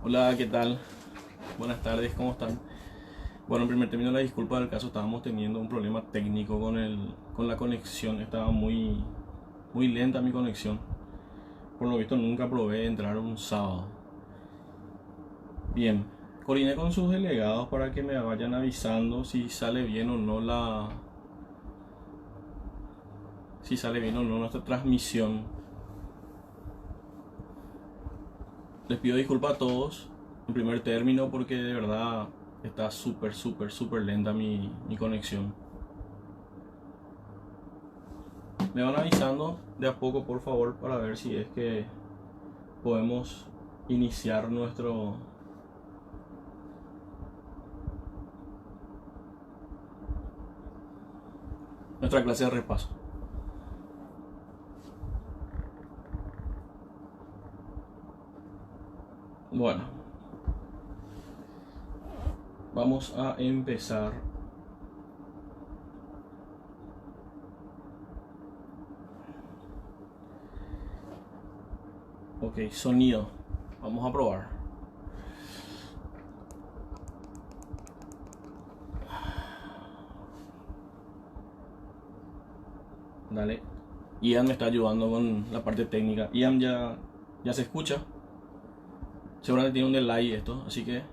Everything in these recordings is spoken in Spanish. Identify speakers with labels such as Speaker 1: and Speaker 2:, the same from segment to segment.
Speaker 1: Hola, ¿qué tal? Buenas tardes, ¿cómo están? Bueno, en primer término, la disculpa del caso, estábamos teniendo un problema técnico con la conexión. Estaba muy lenta mi conexión. Por lo visto, nunca probé entrar un sábado. Bien, coordiné con sus delegados para que me vayan avisando si sale bien o no nuestra transmisión. Les pido disculpas a todos en primer término porque de verdad está súper lenta mi conexión. Me van avisando de a poco, por favor, para ver si es que podemos iniciar nuestra clase de repaso. Bueno, vamos a empezar. Ok, sonido. Vamos a probar. Dale. Ian me está ayudando con la parte técnica. Ian ya se escucha. Seguramente tiene un delay esto, así que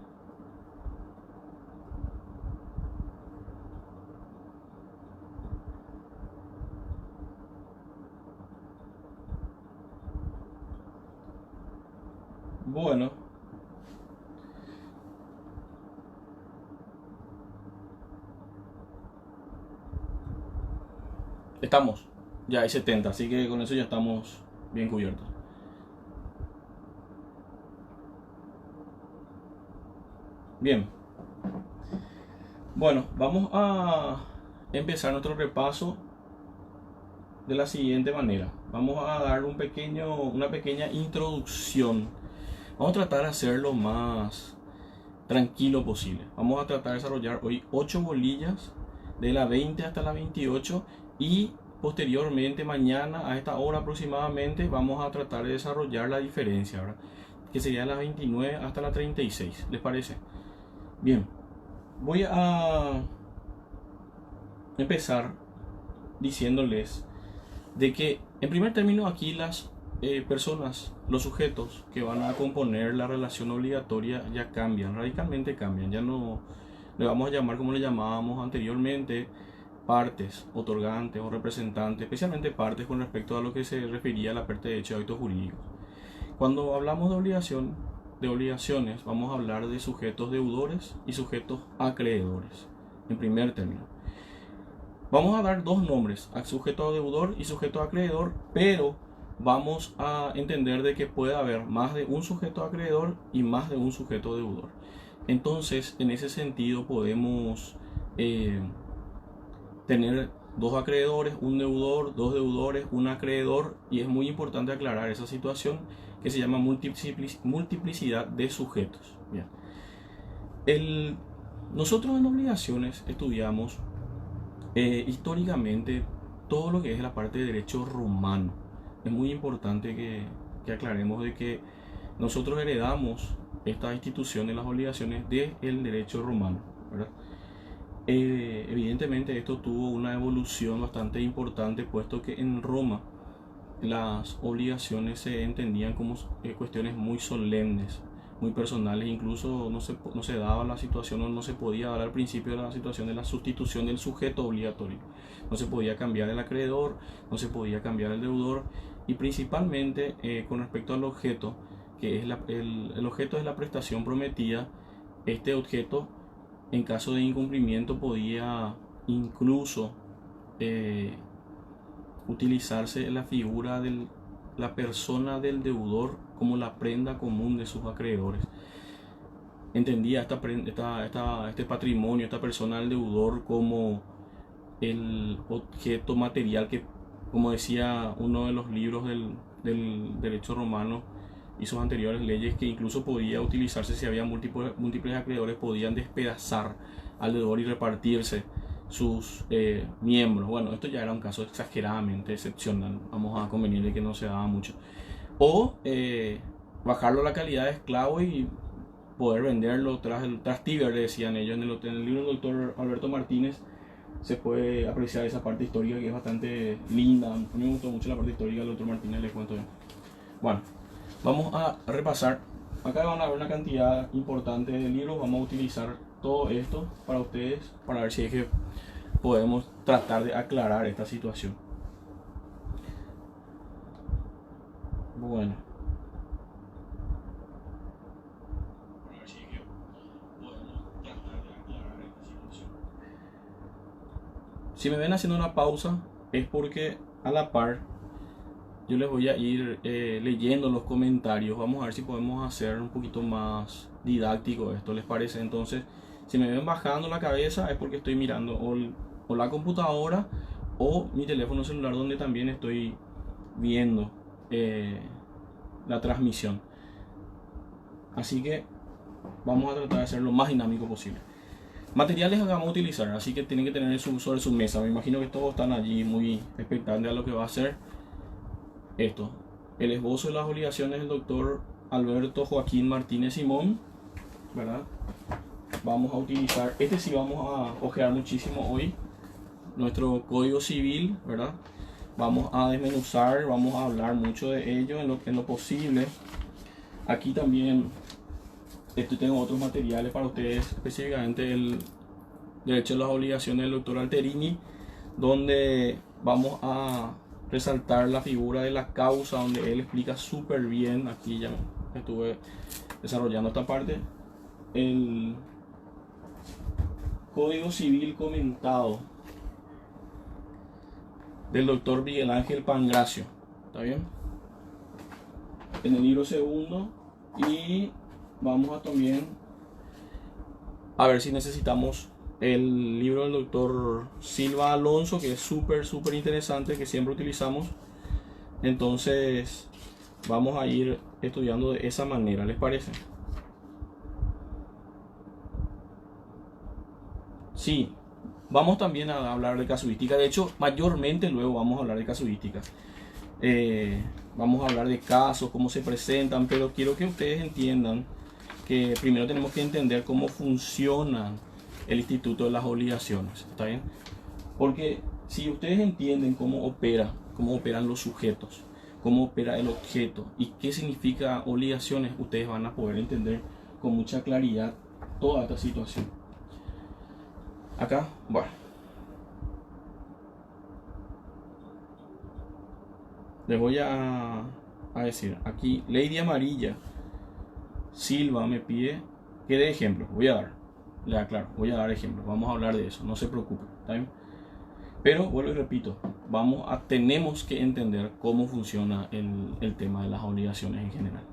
Speaker 1: bueno. Estamos. Ya hay 70, así que con eso ya estamos bien cubiertos. Bien. Bueno, vamos a empezar nuestro repaso de la siguiente manera. Vamos a dar una pequeña introducción. Vamos a tratar de hacerlo más tranquilo posible. Vamos a tratar de desarrollar hoy 8 bolillas de la 20 hasta la 28 y posteriormente mañana a esta hora aproximadamente vamos a tratar de desarrollar la diferencia, ¿verdad? Que sería la 29 hasta la 36. ¿Les parece? Bien, voy a empezar diciéndoles de que en primer término aquí las personas, los sujetos que van a componer la relación obligatoria ya cambian, radicalmente cambian, ya no le vamos a llamar como le llamábamos anteriormente partes, otorgantes o representantes, especialmente partes con respecto a lo que se refería a la parte de hecho de actos jurídicos. Cuando hablamos de obligaciones, vamos a hablar de sujetos deudores y sujetos acreedores, en primer término. Vamos a dar dos nombres, sujeto deudor y sujeto acreedor, pero vamos a entender de que puede haber más de un sujeto acreedor y más de un sujeto deudor. Entonces, en ese sentido podemos tener dos acreedores, un deudor, dos deudores, un acreedor, y es muy importante aclarar esa situación que se llama multiplicidad de sujetos. Bien. Nosotros en obligaciones estudiamos históricamente todo lo que es la parte de derecho romano. Es muy importante que aclaremos de que nosotros heredamos esta institución de las obligaciones del derecho romano, ¿verdad? Evidentemente esto tuvo una evolución bastante importante, puesto que en Roma las obligaciones se entendían como cuestiones muy solemnes, muy personales. Incluso no se daba la situación, o no se podía dar al principio de la situación de la sustitución del sujeto obligatorio. No se podía cambiar el acreedor, no se podía cambiar el deudor, y principalmente con respecto al objeto, que es el objeto de la prestación prometida. Este objeto, en caso de incumplimiento, podía incluso utilizarse la figura de la persona del deudor como la prenda común de sus acreedores. Entendía este patrimonio, esta persona del deudor, como el objeto material que, como decía uno de los libros del derecho romano y sus anteriores leyes, que incluso podía utilizarse si había múltiples acreedores, podían despedazar al deudor y repartirse sus miembros. Bueno, esto ya era un caso exageradamente excepcional, vamos a convenir de que no se daba mucho. O bajarlo a la calidad de esclavo y poder venderlo tras Tiber, decían ellos. En el libro del doctor Alberto Martínez se puede apreciar esa parte histórica que es bastante linda. A mí me gustó mucho la parte histórica del doctor Martínez, les cuento yo. Bueno, vamos a repasar. Acá van a ver una cantidad importante de libros. Vamos a utilizar todo esto para ustedes, para ver si es que podemos tratar de aclarar esta situación. Bueno. Si me ven haciendo una pausa es porque a la par yo les voy a ir leyendo los comentarios. Vamos a ver si podemos hacer un poquito más didáctico esto, ¿les parece? Entonces, si me ven bajando la cabeza es porque estoy mirando o la computadora o mi teléfono celular, donde también estoy viendo la transmisión. Así que vamos a tratar de hacer lo más dinámico posible. Materiales que vamos a utilizar, así que tienen que tener sobre su mesa. Me imagino que todos están allí muy expectantes a lo que va a ser esto. El esbozo de las obligaciones del doctor Alberto Joaquín Martínez Simón, ¿verdad? Vamos a utilizar, sí vamos a ojear muchísimo hoy, nuestro Código Civil, ¿verdad? Vamos a desmenuzar, vamos a hablar mucho de ello en lo posible. Aquí también tengo otros materiales para ustedes, específicamente el derecho a las obligaciones del doctor Alterini, donde vamos a resaltar la figura de la causa, donde él explica súper bien. Aquí ya estuve desarrollando esta parte. El Código Civil comentado del doctor Miguel Ángel Pangracio, ¿está bien? En el libro segundo, y vamos a también a ver si necesitamos el libro del doctor Silva Alonso, que es súper interesante, que siempre utilizamos. Entonces vamos a ir estudiando de esa manera, ¿les parece? Sí, vamos también a hablar de casuística. De hecho, mayormente luego vamos a hablar de casuística. Vamos a hablar de casos, cómo se presentan, pero quiero que ustedes entiendan que primero tenemos que entender cómo funciona el Instituto de las Obligaciones, ¿está bien? Porque si ustedes entienden cómo operan los sujetos, cómo opera el objeto y qué significa obligaciones, ustedes van a poder entender con mucha claridad toda esta situación. Acá, bueno, les voy a decir, aquí Lady Amarilla Silva me pide que dé ejemplos. Voy a dar ejemplos. Vamos a hablar de eso, no se preocupen, ¿está bien? Pero vuelvo y repito, tenemos que entender cómo funciona el tema de las obligaciones en general.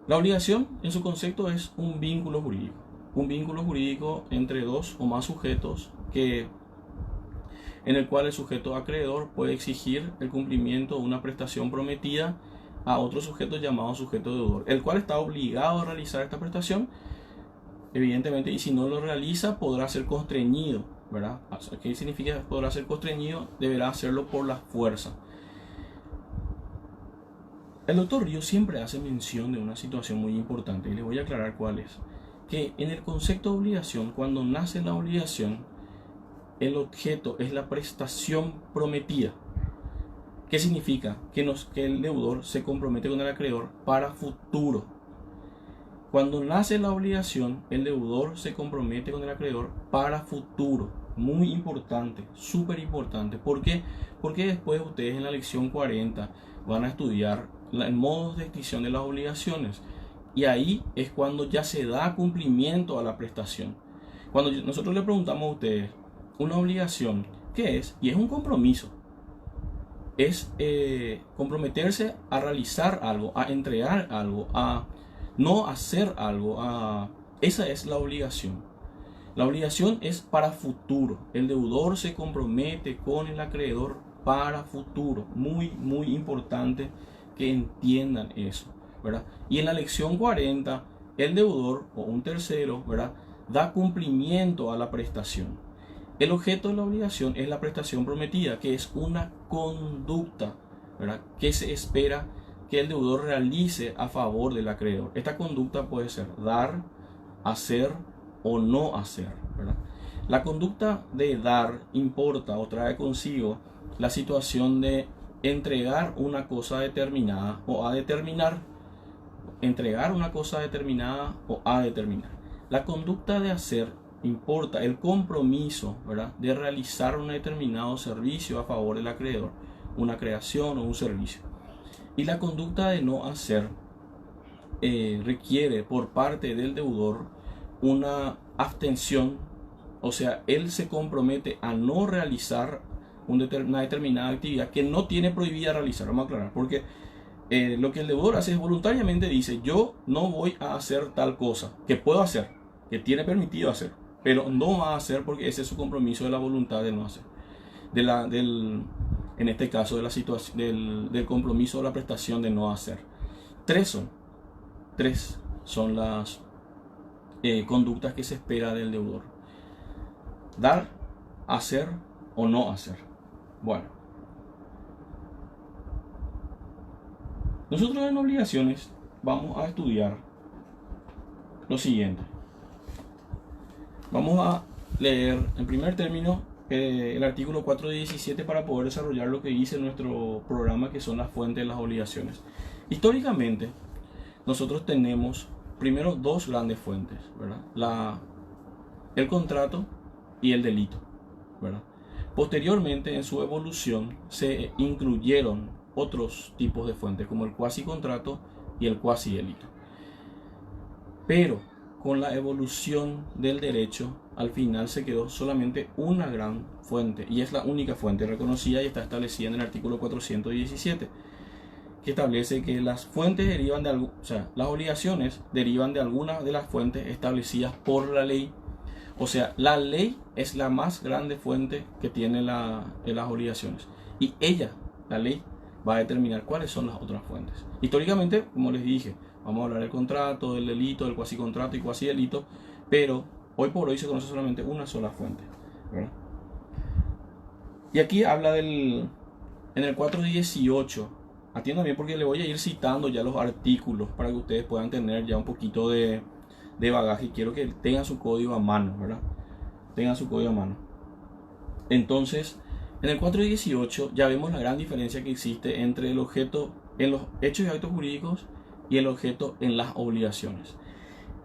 Speaker 1: La obligación en su concepto es un vínculo jurídico entre dos o más sujetos, en el cual el sujeto acreedor puede exigir el cumplimiento de una prestación prometida a otro sujeto llamado sujeto deudor, el cual está obligado a realizar esta prestación, evidentemente, y si no lo realiza podrá ser constreñido, ¿verdad? ¿Qué significa podrá ser constreñido? Deberá hacerlo por la fuerza. El doctor Ríos siempre hace mención de una situación muy importante y les voy a aclarar cuál es. Que en el concepto de obligación, cuando nace la obligación, el objeto es la prestación prometida. ¿Qué significa? Que el deudor se compromete con el acreedor para futuro. Cuando nace la obligación, el deudor se compromete con el acreedor para futuro. Muy importante, súper importante. ¿Por qué? Porque después ustedes en la lección 40 van a estudiar el modo de extinción de las obligaciones. Y ahí es cuando ya se da cumplimiento a la prestación. Cuando nosotros le preguntamos a ustedes, una obligación, ¿qué es? Y es un compromiso. Es comprometerse a realizar algo, a entregar algo, a no hacer algo. Esa es la obligación. La obligación es para futuro. El deudor se compromete con el acreedor para futuro. Muy importante que entiendan eso, ¿verdad? Y en la lección 40, el deudor o un tercero, ¿verdad?, da cumplimiento a la prestación. El objeto de la obligación es la prestación prometida, que es una conducta, ¿verdad?, que se espera que el deudor realice a favor del acreedor. Esta conducta puede ser dar, hacer o no hacer, ¿verdad? La conducta de dar importa o trae consigo la situación de entregar una cosa determinada o a determinar. Entregar una cosa determinada o a determinar. La conducta de hacer importa el compromiso, ¿verdad?, de realizar un determinado servicio a favor del acreedor, una creación o un servicio. Y la conducta de no hacer requiere por parte del deudor una abstención, o sea, él se compromete a no realizar una determinada actividad que no tiene prohibida realizar. Vamos a aclarar, porque lo que el deudor hace es voluntariamente dice: yo no voy a hacer tal cosa, que puedo hacer, que tiene permitido hacer, pero no va a hacer porque ese es su compromiso de la voluntad de no hacer. En este caso, de la situación del compromiso de la prestación de no hacer. Tres son las conductas que se espera del deudor: dar, hacer o no hacer. Bueno, nosotros en obligaciones vamos a estudiar lo siguiente. Vamos a leer en primer término el artículo 417 para poder desarrollar lo que dice nuestro programa, que son las fuentes de las obligaciones. Históricamente, nosotros tenemos primero dos grandes fuentes, ¿verdad? El contrato y el delito, ¿verdad? Posteriormente, en su evolución, se incluyeron otros tipos de fuentes, como el cuasi contrato y el cuasi delito. Pero con la evolución del derecho, al final se quedó solamente una gran fuente, y es la única fuente reconocida y está establecida en el artículo 417, que establece que las fuentes derivan de las obligaciones derivan de algunas de las fuentes establecidas por la ley. O sea, la ley es la más grande fuente que tiene las obligaciones, y la ley, va a determinar cuáles son las otras fuentes. Históricamente, como les dije, vamos a hablar del contrato, del delito, del cuasi contrato y cuasi delito, pero hoy por hoy se conoce solamente una sola fuente, ¿verdad? Y aquí habla en el 418, atiendan bien porque le voy a ir citando ya los artículos para que ustedes puedan tener ya un poquito de bagaje, y quiero que tengan su código a mano, ¿verdad? Tengan su código a mano. Entonces, en el 418 ya vemos la gran diferencia que existe entre el objeto en los hechos y actos jurídicos y el objeto en las obligaciones.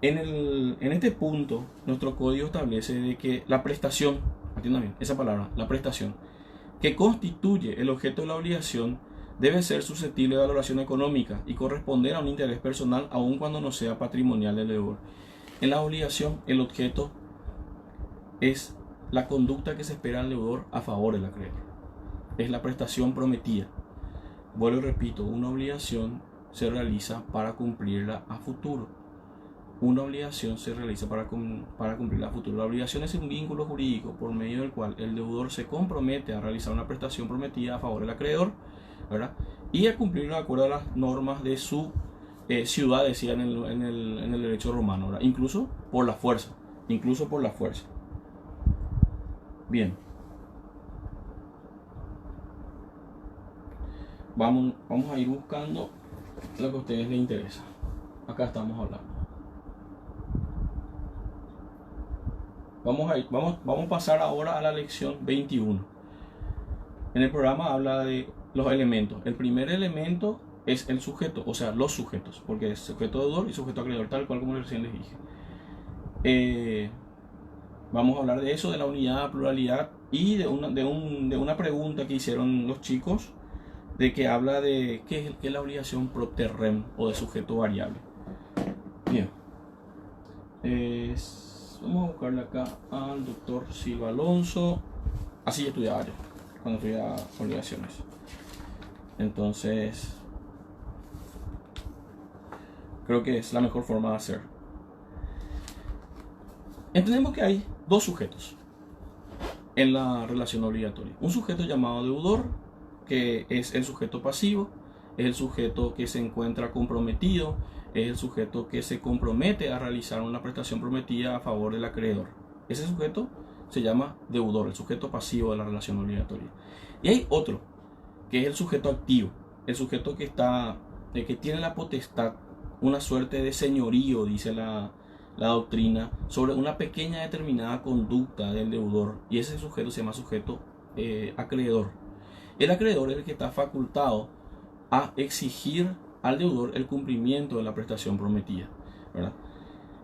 Speaker 1: En este punto, nuestro código establece de que la prestación, atiendan bien esa palabra, la prestación, que constituye el objeto de la obligación, debe ser susceptible de valoración económica y corresponder a un interés personal, aun cuando no sea patrimonial del deudor. En la obligación, el objeto es la conducta que se espera del deudor a favor del acreedor. Es la prestación prometida. Vuelvo y repito, una obligación se realiza para cumplirla a futuro. Una obligación se realiza para cumplirla a futuro. La obligación es un vínculo jurídico por medio del cual el deudor se compromete a realizar una prestación prometida a favor del acreedor, ¿verdad?, y a cumplirlo de acuerdo a las normas de su ciudad, decía en el derecho romano, ¿verdad?, incluso por la fuerza. Bien, vamos a ir buscando lo que a ustedes les interesa. Acá estamos hablando. Vamos a pasar ahora a la lección 21. En el programa habla de los elementos. El primer elemento es el sujeto, o sea, los sujetos, porque es sujeto deudor y sujeto acreedor, tal cual como recién les dije. Vamos a hablar de eso, de la unidad, pluralidad, y de una pregunta que hicieron los chicos, de que habla de qué es la obligación propter rem o de sujeto variable. Bien. Vamos a buscarle acá al doctor Silva Alonso. Así estudiaba yo cuando estudiaba obligaciones. Entonces, creo que es la mejor forma de hacer. Entendemos que hay dos sujetos en la relación obligatoria. Un sujeto llamado deudor, que es el sujeto pasivo, es el sujeto que se encuentra comprometido, es el sujeto que se compromete a realizar una prestación prometida a favor del acreedor. Ese sujeto se llama deudor, el sujeto pasivo de la relación obligatoria. Y hay otro, que es el sujeto activo, el sujeto que está que tiene la potestad, una suerte de señorío, dice la doctrina, sobre una pequeña determinada conducta del deudor, y ese sujeto se llama sujeto acreedor. El acreedor es el que está facultado a exigir al deudor el cumplimiento de la prestación prometida, ¿verdad?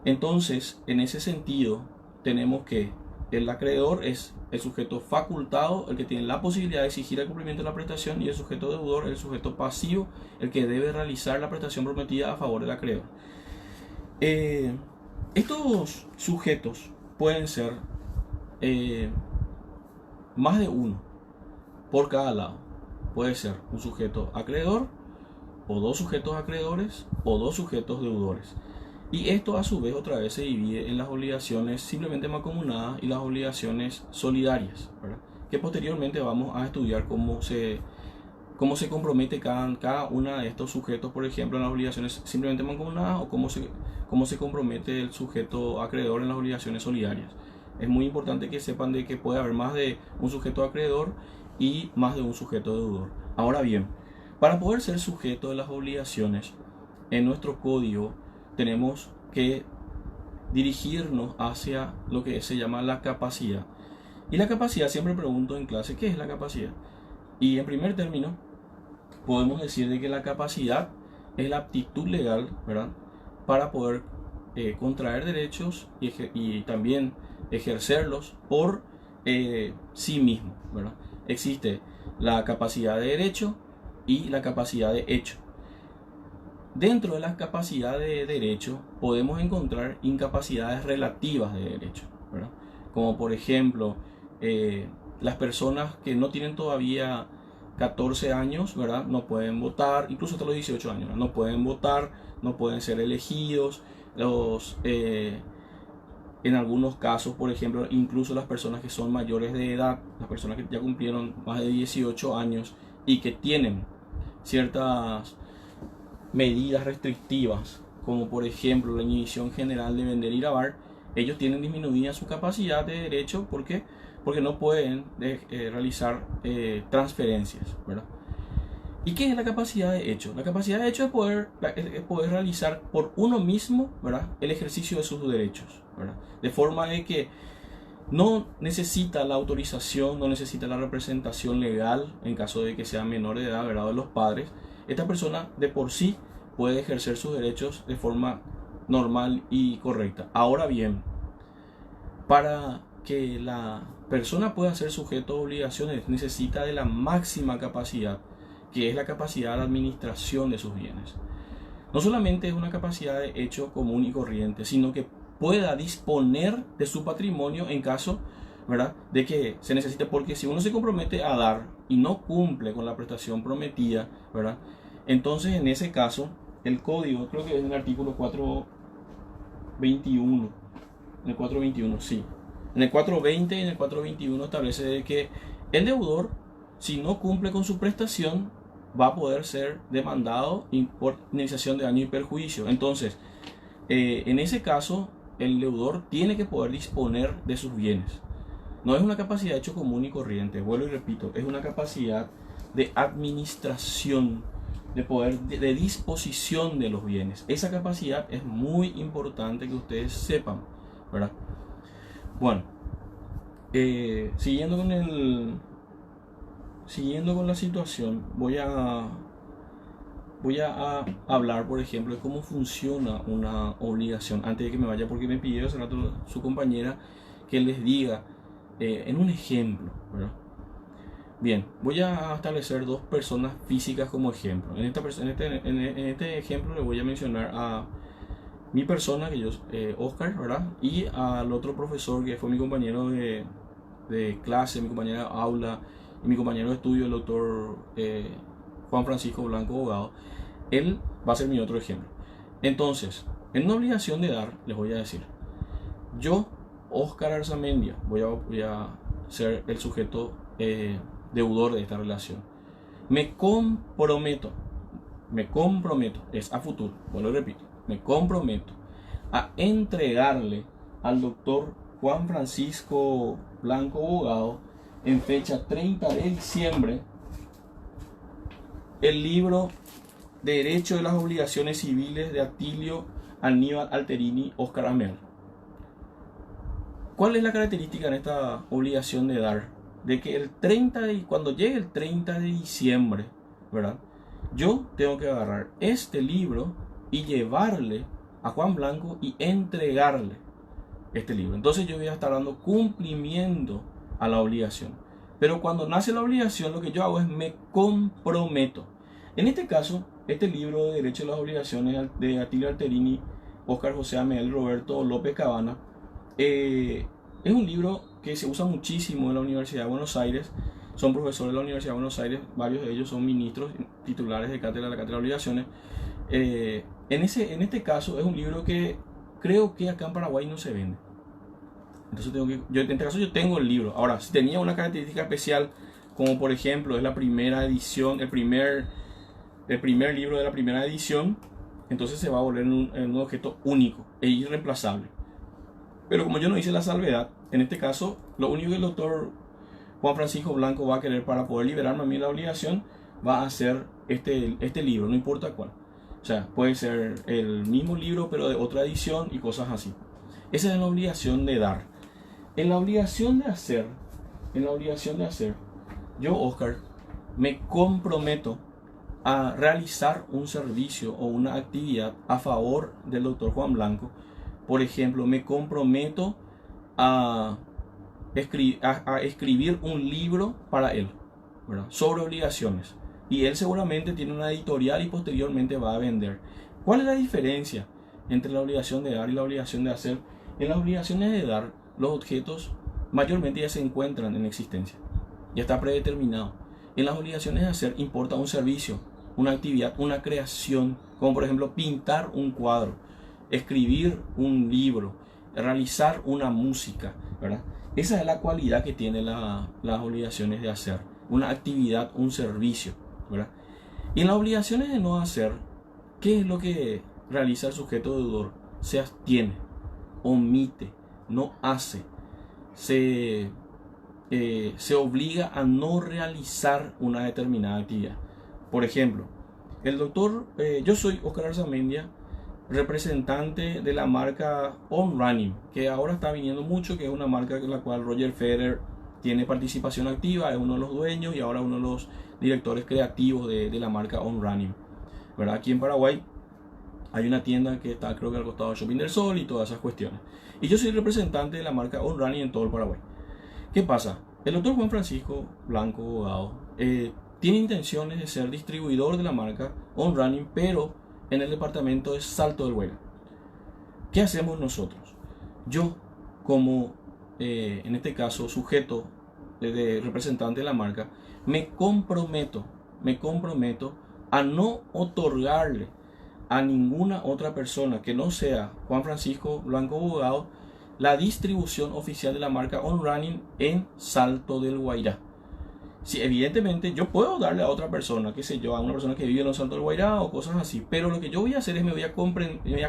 Speaker 1: Entonces, en ese sentido, tenemos que el acreedor es el sujeto facultado, el que tiene la posibilidad de exigir el cumplimiento de la prestación, y el sujeto deudor, el sujeto pasivo, el que debe realizar la prestación prometida a favor del acreedor. Estos sujetos pueden ser más de uno por cada lado. Puede ser un sujeto acreedor, o dos sujetos acreedores, o dos sujetos deudores. Y esto a su vez otra vez se divide en las obligaciones simplemente mancomunadas y las obligaciones solidarias, ¿verdad? Que posteriormente vamos a estudiar cómo se compromete cada una de estos sujetos, por ejemplo, en las obligaciones simplemente mancomunadas, o cómo se compromete el sujeto acreedor en las obligaciones solidarias. Es muy importante que sepan de que puede haber más de un sujeto acreedor y más de un sujeto deudor. Ahora bien, para poder ser sujeto de las obligaciones, en nuestro código tenemos que dirigirnos hacia lo que se llama la capacidad. Y la capacidad, siempre pregunto en clase, ¿qué es la capacidad? Y en primer término, podemos decir de que la capacidad es la aptitud legal, ¿verdad?, para poder contraer derechos y también ejercerlos por sí mismo, ¿verdad? Existe la capacidad de derecho y la capacidad de hecho. Dentro de las capacidades de derecho podemos encontrar incapacidades relativas de derecho, ¿verdad? Como por ejemplo, las personas que no tienen todavía 14 años, ¿verdad?, no pueden votar, incluso hasta los 18 años, ¿verdad?, no pueden votar, no pueden ser elegidos. En algunos casos, por ejemplo, incluso las personas que son mayores de edad, las personas que ya cumplieron más de 18 años y que tienen ciertas medidas restrictivas, como por ejemplo la inhibición general de vender y grabar, ellos tienen disminuida su capacidad de derecho porque no pueden realizar transferencias, ¿verdad? ¿Y qué es la capacidad de hecho? La capacidad de hecho es poder realizar por uno mismo, ¿verdad?, el ejercicio de sus derechos, ¿verdad? De forma de que no necesita la autorización, no necesita la representación legal en caso de que sea menor de edad, ¿verdad?, de los padres. Esta persona de por sí puede ejercer sus derechos de forma normal y correcta. Ahora bien, para que la persona pueda ser sujeto de obligaciones, necesita de la máxima capacidad, que es la capacidad de administración de sus bienes. No solamente es una capacidad de hecho común y corriente, sino que pueda disponer de su patrimonio en caso, ¿verdad?, de que se necesite, porque si uno se compromete a dar y no cumple con la prestación prometida, ¿verdad?, entonces en ese caso el código, creo que es en el artículo 421, en el 421, sí, en el 420 y en el 421 establece de que el deudor, si no cumple con su prestación, va a poder ser demandado por indemnización de daño y perjuicio. Entonces, en ese caso, el deudor tiene que poder disponer de sus bienes. No es una capacidad de hecho común y corriente, vuelvo y repito, es una capacidad de administración, de poder, de disposición de los bienes. Esa capacidad es muy importante que ustedes sepan, ¿verdad? Bueno, siguiendo con la situación, voy a hablar, por ejemplo, de cómo funciona una obligación. Antes de que me vaya, porque me pidió hace rato su compañera que les diga en un ejemplo, ¿verdad? Bien, voy a establecer dos personas físicas como ejemplo. En este ejemplo le voy a mencionar a mi persona, que yo, Oscar, ¿verdad?, y al otro profesor que fue mi compañero de clase, mi compañero de aula y mi compañero de estudio, el doctor Juan Francisco Blanco, abogado. Él va a ser mi otro ejemplo. Entonces, en una obligación de dar, les voy a decir, yo, Oscar Arzamendia, voy a ser el sujeto deudor de esta relación. Me comprometo, es a futuro, bueno, lo repito, me comprometo a entregarle al doctor Juan Francisco Blanco, abogado, en fecha 30 de diciembre, el libro Derecho de las obligaciones civiles de Attilio Aníbal Alterini Oscar Amel. ¿Cuál es la característica en esta obligación de dar? De que cuando llegue el 30 de diciembre, ¿verdad? Yo tengo que agarrar este libro y llevarle a Juan Blanco y entregarle este libro. Entonces yo voy a estar dando cumplimiento a la obligación. Pero cuando nace la obligación, lo que yo hago es me comprometo. En este caso, este libro de Derecho a las Obligaciones de Attilio Alterini, Óscar José Amel, Roberto López Cabana, es un libro que se usa muchísimo en la Universidad de Buenos Aires. Son profesores de la Universidad de Buenos Aires, varios de ellos son ministros titulares de cátedra de la Cátedra de Obligaciones. En este caso es un libro que creo que acá en Paraguay no se vende. Entonces en este caso yo tengo el libro. Ahora, si tenía una característica especial, como por ejemplo es la primera edición, el primer libro de la primera edición, entonces se va a volver en un objeto único e irreemplazable. Pero como yo no hice la salvedad, en este caso lo único que el doctor Juan Francisco Blanco va a querer para poder liberarme a mí la obligación va a ser este libro, no importa cuál. O sea, puede ser el mismo libro pero de otra edición y cosas así. Esa es la obligación de dar. En la obligación de hacer, yo, Oscar, me comprometo a realizar un servicio o una actividad a favor del doctor Juan Blanco. Por ejemplo, me comprometo a escribir un libro para él, ¿verdad? Sobre obligaciones. Y él seguramente tiene una editorial y posteriormente va a vender. ¿Cuál es la diferencia entre la obligación de dar y la obligación de hacer? En las obligaciones de dar, los objetos mayormente ya se encuentran en existencia. Ya está predeterminado. En las obligaciones de hacer importa un servicio, una actividad, una creación, como por ejemplo pintar un cuadro, escribir un libro, realizar una música, ¿verdad? Esa es la cualidad que tienen las obligaciones de hacer, una actividad, un servicio, ¿verdad? Y en las obligaciones de no hacer, ¿qué es lo que realiza el sujeto deudor? Se abstiene, omite, no hace, se obliga a no realizar una determinada actividad. Por ejemplo, yo soy Oscar Arzamendia, representante de la marca On Running, que ahora está viniendo mucho, que es una marca en la cual Roger Federer tiene participación activa, es uno de los dueños y ahora uno de los directores creativos de la marca On Running, ¿verdad? Aquí en Paraguay hay una tienda que está, creo que al costado del Shopping del Sol y todas esas cuestiones. Y yo soy representante de la marca On Running en todo el Paraguay. ¿Qué pasa? El doctor Juan Francisco Blanco, abogado, tiene intenciones de ser distribuidor de la marca On Running, pero en el departamento de Salto del Guairá. ¿Qué hacemos nosotros? Yo, como en este caso sujeto de representante de la marca, me comprometo a no otorgarle a ninguna otra persona que no sea Juan Francisco Blanco, abogado, la distribución oficial de la marca On Running en Salto del Guairá. Sí, evidentemente yo puedo darle a otra persona, qué sé yo, a una persona que vive en los Saltos del Guairá o cosas así, pero lo que yo voy a hacer es me voy a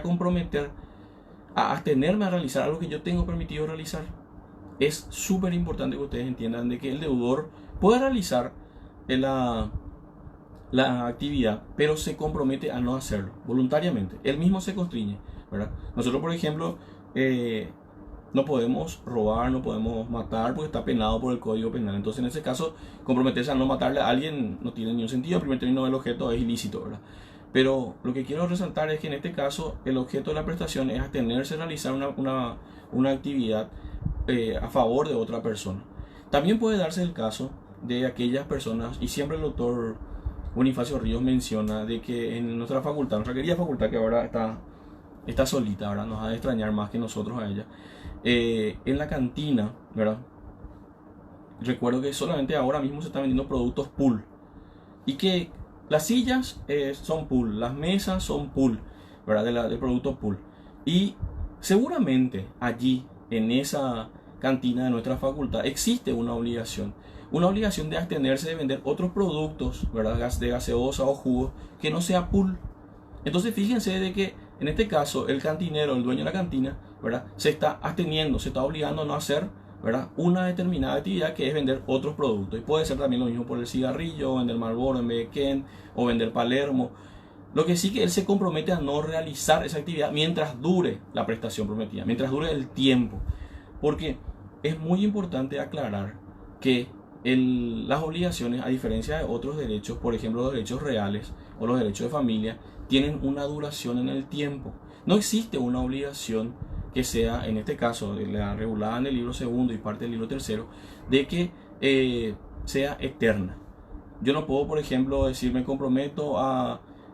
Speaker 1: comprometer a abstenerme a realizar algo que yo tengo permitido realizar. Es súper importante que ustedes entiendan de que el deudor puede realizar la actividad, pero se compromete a no hacerlo voluntariamente. Él mismo se constriñe, ¿verdad? Nosotros, por ejemplo, no podemos robar, no podemos matar porque está penado por el Código Penal. Entonces, en ese caso, comprometerse a no matarle a alguien no tiene ningún sentido. En primer término, el objeto es ilícito, ¿verdad? Pero lo que quiero resaltar es que en este caso, el objeto de la prestación es abstenerse a realizar una actividad a favor de otra persona. También puede darse el caso de aquellas personas, y siempre el doctor Bonifacio Ríos menciona de que en nuestra facultad, nuestra querida facultad que ahora está solita, ¿verdad? Nos ha de extrañar más que nosotros a ella. En la cantina, ¿verdad? Recuerdo que solamente ahora mismo se están vendiendo productos pool y que las sillas son pool, las mesas son pool, ¿verdad? De productos pool. Y seguramente allí, en esa cantina de nuestra facultad, existe una obligación de abstenerse de vender otros productos, ¿verdad? De gaseosa o jugos que no sea pool. Entonces fíjense de que en este caso el cantinero, el dueño de la cantina, ¿verdad? Se está absteniendo, se está obligando a no hacer, ¿verdad? Una determinada actividad que es vender otros productos. Y puede ser también lo mismo por el cigarrillo, vender Marlboro en vez de Ken, o vender Palermo. Lo que sí que él se compromete a no realizar esa actividad mientras dure la prestación prometida, mientras dure el tiempo. Porque es muy importante aclarar que las obligaciones, a diferencia de otros derechos, por ejemplo los derechos reales o los derechos de familia, tienen una duración en el tiempo. No existe una obligación que sea, en este caso, la regulada en el libro segundo y parte del libro tercero, de que sea eterna. Yo no puedo, por ejemplo, decir me comprometo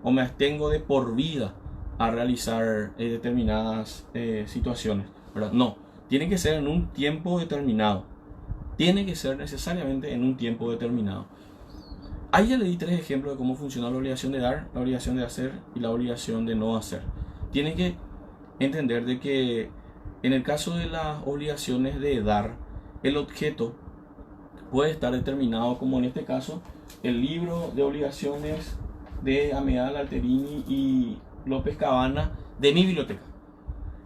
Speaker 1: o me abstengo de por vida a realizar determinadas situaciones, ¿verdad? No, tiene que ser en un tiempo determinado. Tiene que ser necesariamente en un tiempo determinado. Ahí ya le di 3 ejemplos de cómo funciona la obligación de dar, la obligación de hacer y la obligación de no hacer. Tienen que entender de que en el caso de las obligaciones de dar, el objeto puede estar determinado, como en este caso, el libro de obligaciones de Amedal, Alterini y López Cabana de mi biblioteca.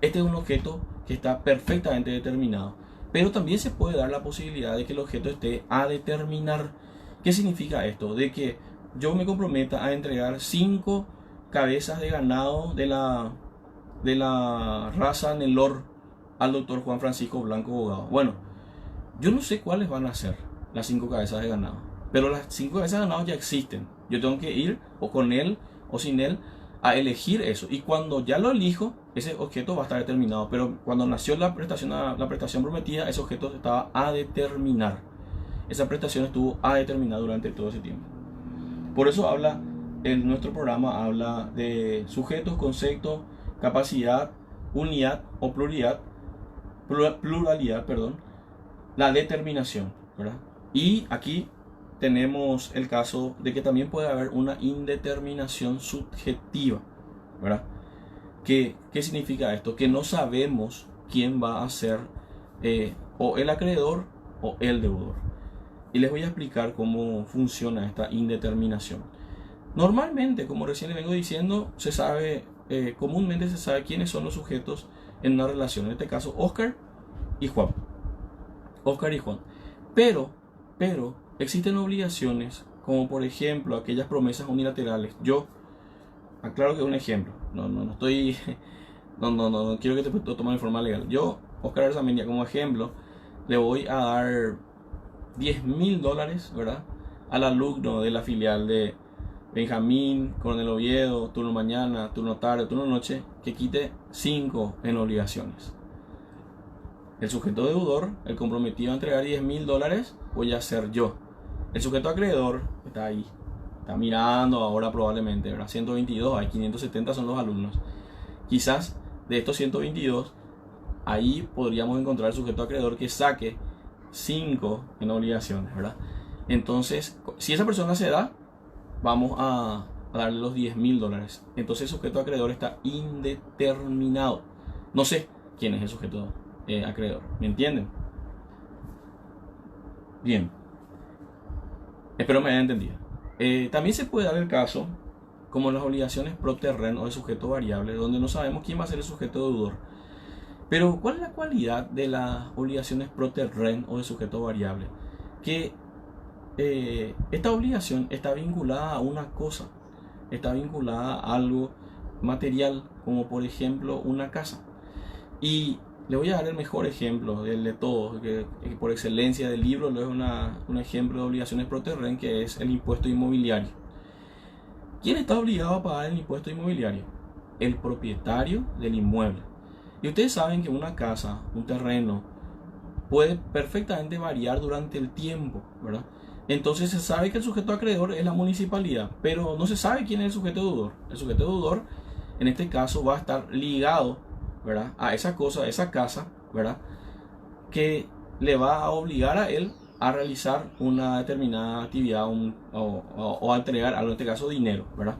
Speaker 1: Este es un objeto que está perfectamente determinado, pero también se puede dar la posibilidad de que el objeto esté a determinar. ¿Qué significa esto? De que yo me comprometa a entregar 5 cabezas de ganado de la raza Nelor al doctor Juan Francisco Blanco Bogado. Bueno, yo no sé cuáles van a ser las 5 cabezas de ganado, pero las 5 cabezas de ganado ya existen. Yo tengo que ir o con él o sin él a elegir eso, y cuando ya lo elijo, ese objeto va a estar determinado. Pero cuando nació la prestación prometida, ese objeto estaba a determinar. Esa prestación estuvo a determinar durante todo ese tiempo. Por eso nuestro programa habla de sujetos, conceptos, capacidad, unidad o pluralidad, la determinación, ¿verdad? Y aquí tenemos el caso de que también puede haber una indeterminación subjetiva, ¿verdad? ¿Qué significa esto? Que no sabemos quién va a ser o el acreedor o el deudor. Y les voy a explicar cómo funciona esta indeterminación. Normalmente, como recién les vengo diciendo, comúnmente se sabe quiénes son los sujetos en una relación. En este caso, Oscar y Juan. Pero existen obligaciones, como por ejemplo aquellas promesas unilaterales. Yo aclaro que es un ejemplo. No estoy. No quiero que te tomes de forma legal. Yo, Oscar Arzamendia, como ejemplo, le voy a dar $10,000, ¿verdad?, al alumno de la filial de Benjamín, Coronel Oviedo, turno mañana, turno tarde, turno noche, que quite 5 en obligaciones. El sujeto deudor, el comprometido a entregar $10,000, voy a ser yo. El sujeto acreedor está ahí, está mirando ahora probablemente, ¿verdad? 122, hay 570 son los alumnos. Quizás de estos 122, ahí podríamos encontrar el sujeto acreedor que saque 5 en obligaciones, ¿verdad? Entonces, si esa persona se da, vamos a darle los $10,000. Entonces el sujeto acreedor está indeterminado. No sé quién es el sujeto acreedor. ¿Me entienden? Bien. Espero me hayan entendido. También se puede dar el caso, como en las obligaciones pro terreno o de sujeto variable, donde no sabemos quién va a ser el sujeto deudor. Pero, ¿cuál es la cualidad de las obligaciones pro terreno o de sujeto variable? Que esta obligación está vinculada a una cosa, está vinculada a algo material, como por ejemplo una casa. Y le voy a dar el mejor ejemplo de todos, que por excelencia del libro es un ejemplo de obligaciones pro terreno, que es el impuesto inmobiliario. ¿Quién está obligado a pagar el impuesto inmobiliario? El propietario del inmueble. Y ustedes saben que una casa, un terreno, puede perfectamente variar durante el tiempo, ¿verdad? Entonces se sabe que el sujeto acreedor es la municipalidad, pero no se sabe quién es el sujeto deudor. El sujeto deudor, en este caso, va a estar ligado, ¿verdad?, a esa cosa, a esa casa, ¿verdad?, que le va a obligar a él a realizar una determinada actividad o a entregar, en este caso, dinero, ¿verdad?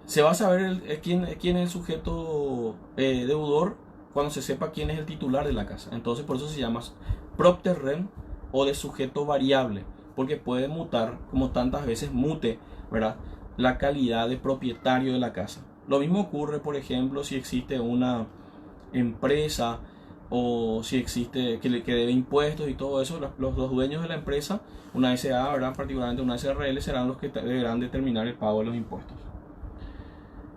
Speaker 1: Se va a saber quién es el sujeto deudor cuando se sepa quién es el titular de la casa. Entonces, por eso se llama prop terreno o de sujeto variable, porque puede mutar, como tantas veces mute, ¿verdad?, la calidad de propietario de la casa. Lo mismo ocurre, por ejemplo, si existe una empresa o si existe que debe impuestos y todo eso. Los dueños de la empresa, una SA, ¿verdad?, particularmente una SRL, serán los que deberán determinar el pago de los impuestos.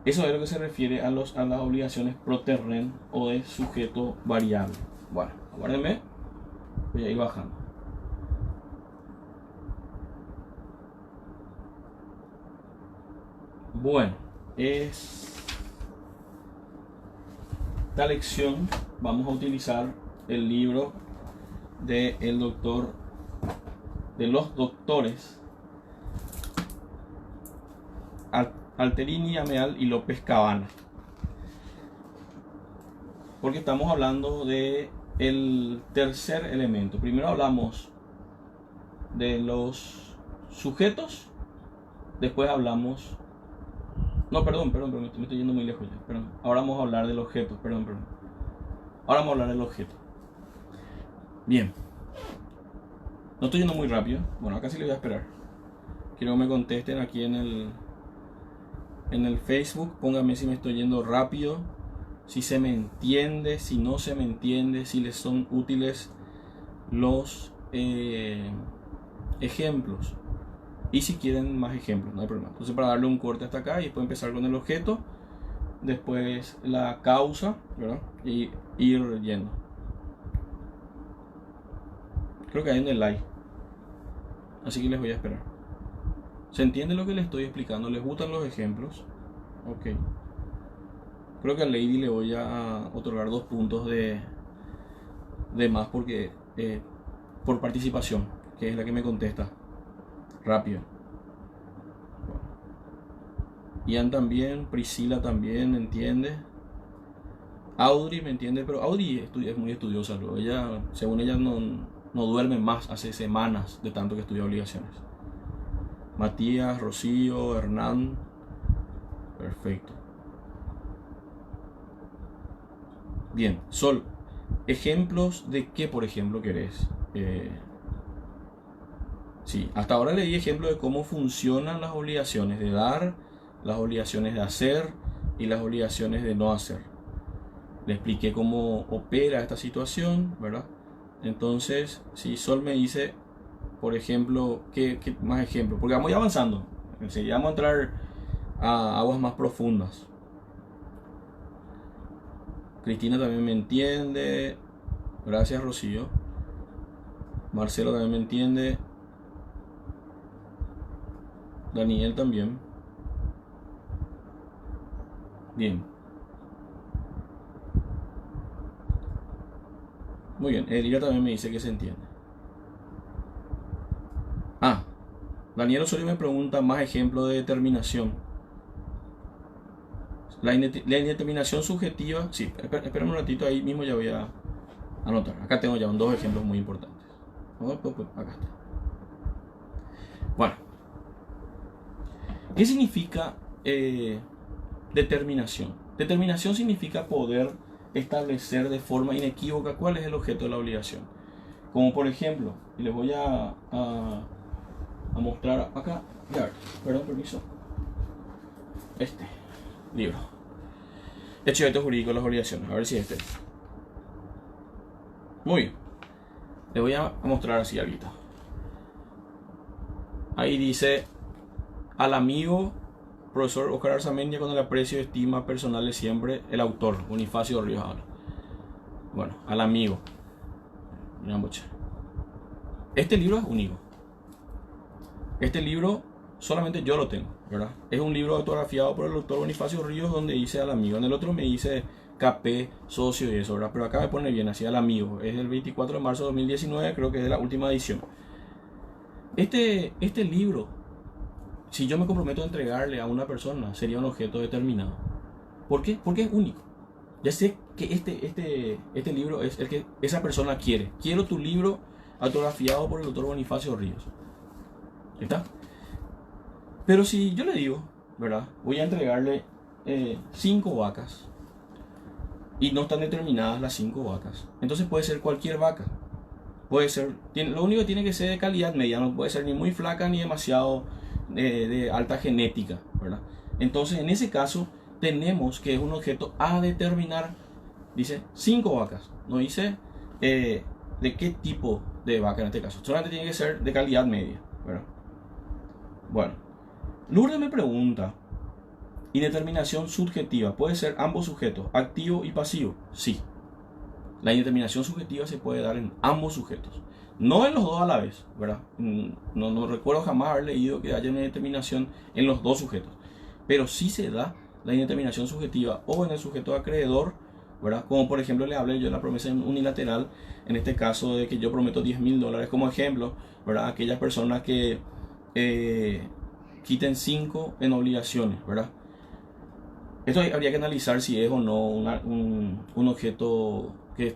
Speaker 1: Eso es lo que se refiere a las obligaciones pro terreno o de sujeto variable. Bueno, aguárdenme, voy a ir bajando. Bueno, esta lección vamos a utilizar el libro de los doctores Alterini, Ameal y López Cabana, porque estamos hablando de el tercer elemento. Primero hablamos de los sujetos, después hablamos... No, perdón, me estoy yendo muy lejos ya. Perdón. Ahora vamos a hablar del objeto, perdón. Ahora vamos a hablar del objeto. Bien. No estoy yendo muy rápido. Bueno, acá sí le voy a esperar. Quiero que me contesten aquí en el Facebook. Pónganme si me estoy yendo rápido, si se me entiende, si no se me entiende, si les son útiles los ejemplos. Y si quieren más ejemplos, no hay problema. Entonces, para darle un corte hasta acá y después empezar con el objeto, después la causa, ¿verdad? Y ir yendo. Creo que hay un delay, así que les voy a esperar. ¿Se entiende lo que les estoy explicando? ¿Les gustan los ejemplos? Ok. Creo que a Lady le voy a otorgar 2 puntos de más porque por participación, que es la que me contesta rápido. Ian también, Priscila también entiende. Audrey me entiende, pero Audrey es muy estudiosa. Ella, según ella, no duerme más hace semanas de tanto que estudia obligaciones. Matías, Rocío, Hernán. Perfecto. Bien, Sol, ejemplos de qué, por ejemplo, querés. Sí, hasta ahora le di ejemplo de cómo funcionan las obligaciones de dar, las obligaciones de hacer y las obligaciones de no hacer. Le expliqué cómo opera esta situación, ¿verdad? Entonces, si Sol me dice, por ejemplo, ¿qué más ejemplos? Porque vamos a ir avanzando. Enseguida vamos a entrar a aguas más profundas. Cristina también me entiende. Gracias, Rocío. Marcelo también me entiende. Daniel también. Bien. Muy bien. Erika también me dice que se entiende. Daniel Osorio me pregunta más ejemplos de determinación. La indeterminación subjetiva. Sí, espérame un ratito, ahí mismo ya voy a anotar. Acá tengo ya 2 ejemplos muy importantes. Acá está. Bueno. ¿Qué significa determinación? Determinación significa poder establecer de forma inequívoca cuál es el objeto de la obligación. Como por ejemplo, y les voy a mostrar acá. Perdón, permiso. Este libro. Hecho jurídico de las obligaciones. A ver si es este. Muy bien. Les voy a mostrar así algo. Ahí dice: al amigo profesor Oscar Arzamendia, con el aprecio y estima personal de siempre, el autor Bonifacio Ríos Habla. Bueno, al amigo. Este libro es único. Este libro solamente yo lo tengo, ¿verdad? Es un libro autografiado por el doctor Bonifacio Ríos, donde dice al amigo. En el otro me dice KP, socio y eso, ¿verdad? Pero acá me pone bien, así al amigo. Es del 24 de marzo de 2019, creo que es de la última edición. Este libro, si yo me comprometo a entregarle a una persona, sería un objeto determinado. ¿Por qué? Porque es único. Ya sé que este libro es el que esa persona quiere. Quiero tu libro autografiado por el doctor Bonifacio Ríos. ¿Está? Pero si yo le digo, ¿verdad? Voy a entregarle 5 vacas y no están determinadas las 5 vacas. Entonces puede ser cualquier vaca. Puede ser, lo único que tiene que ser de calidad media, no puede ser ni muy flaca ni demasiado de alta genética, ¿verdad? Entonces en ese caso tenemos que es un objeto a determinar. Dice 5 vacas, no dice de qué tipo de vaca en este caso. Solamente tiene que ser de calidad media, ¿verdad? Bueno, Lourdes me pregunta Indeterminación subjetiva. ¿Puede ser ambos sujetos, activo y pasivo? Sí. La indeterminación subjetiva se puede dar en ambos sujetos. No en los dos a la vez, ¿verdad? No recuerdo jamás haber leído que haya una indeterminación en los dos sujetos. Pero sí se da la indeterminación subjetiva o en el sujeto acreedor, ¿verdad? Como por ejemplo le hablé yo de la promesa unilateral, en este caso de que yo prometo $10.000 como ejemplo, ¿verdad? Aquellas personas que quiten 5 en obligaciones, ¿verdad? Esto habría que analizar si es o no un objeto que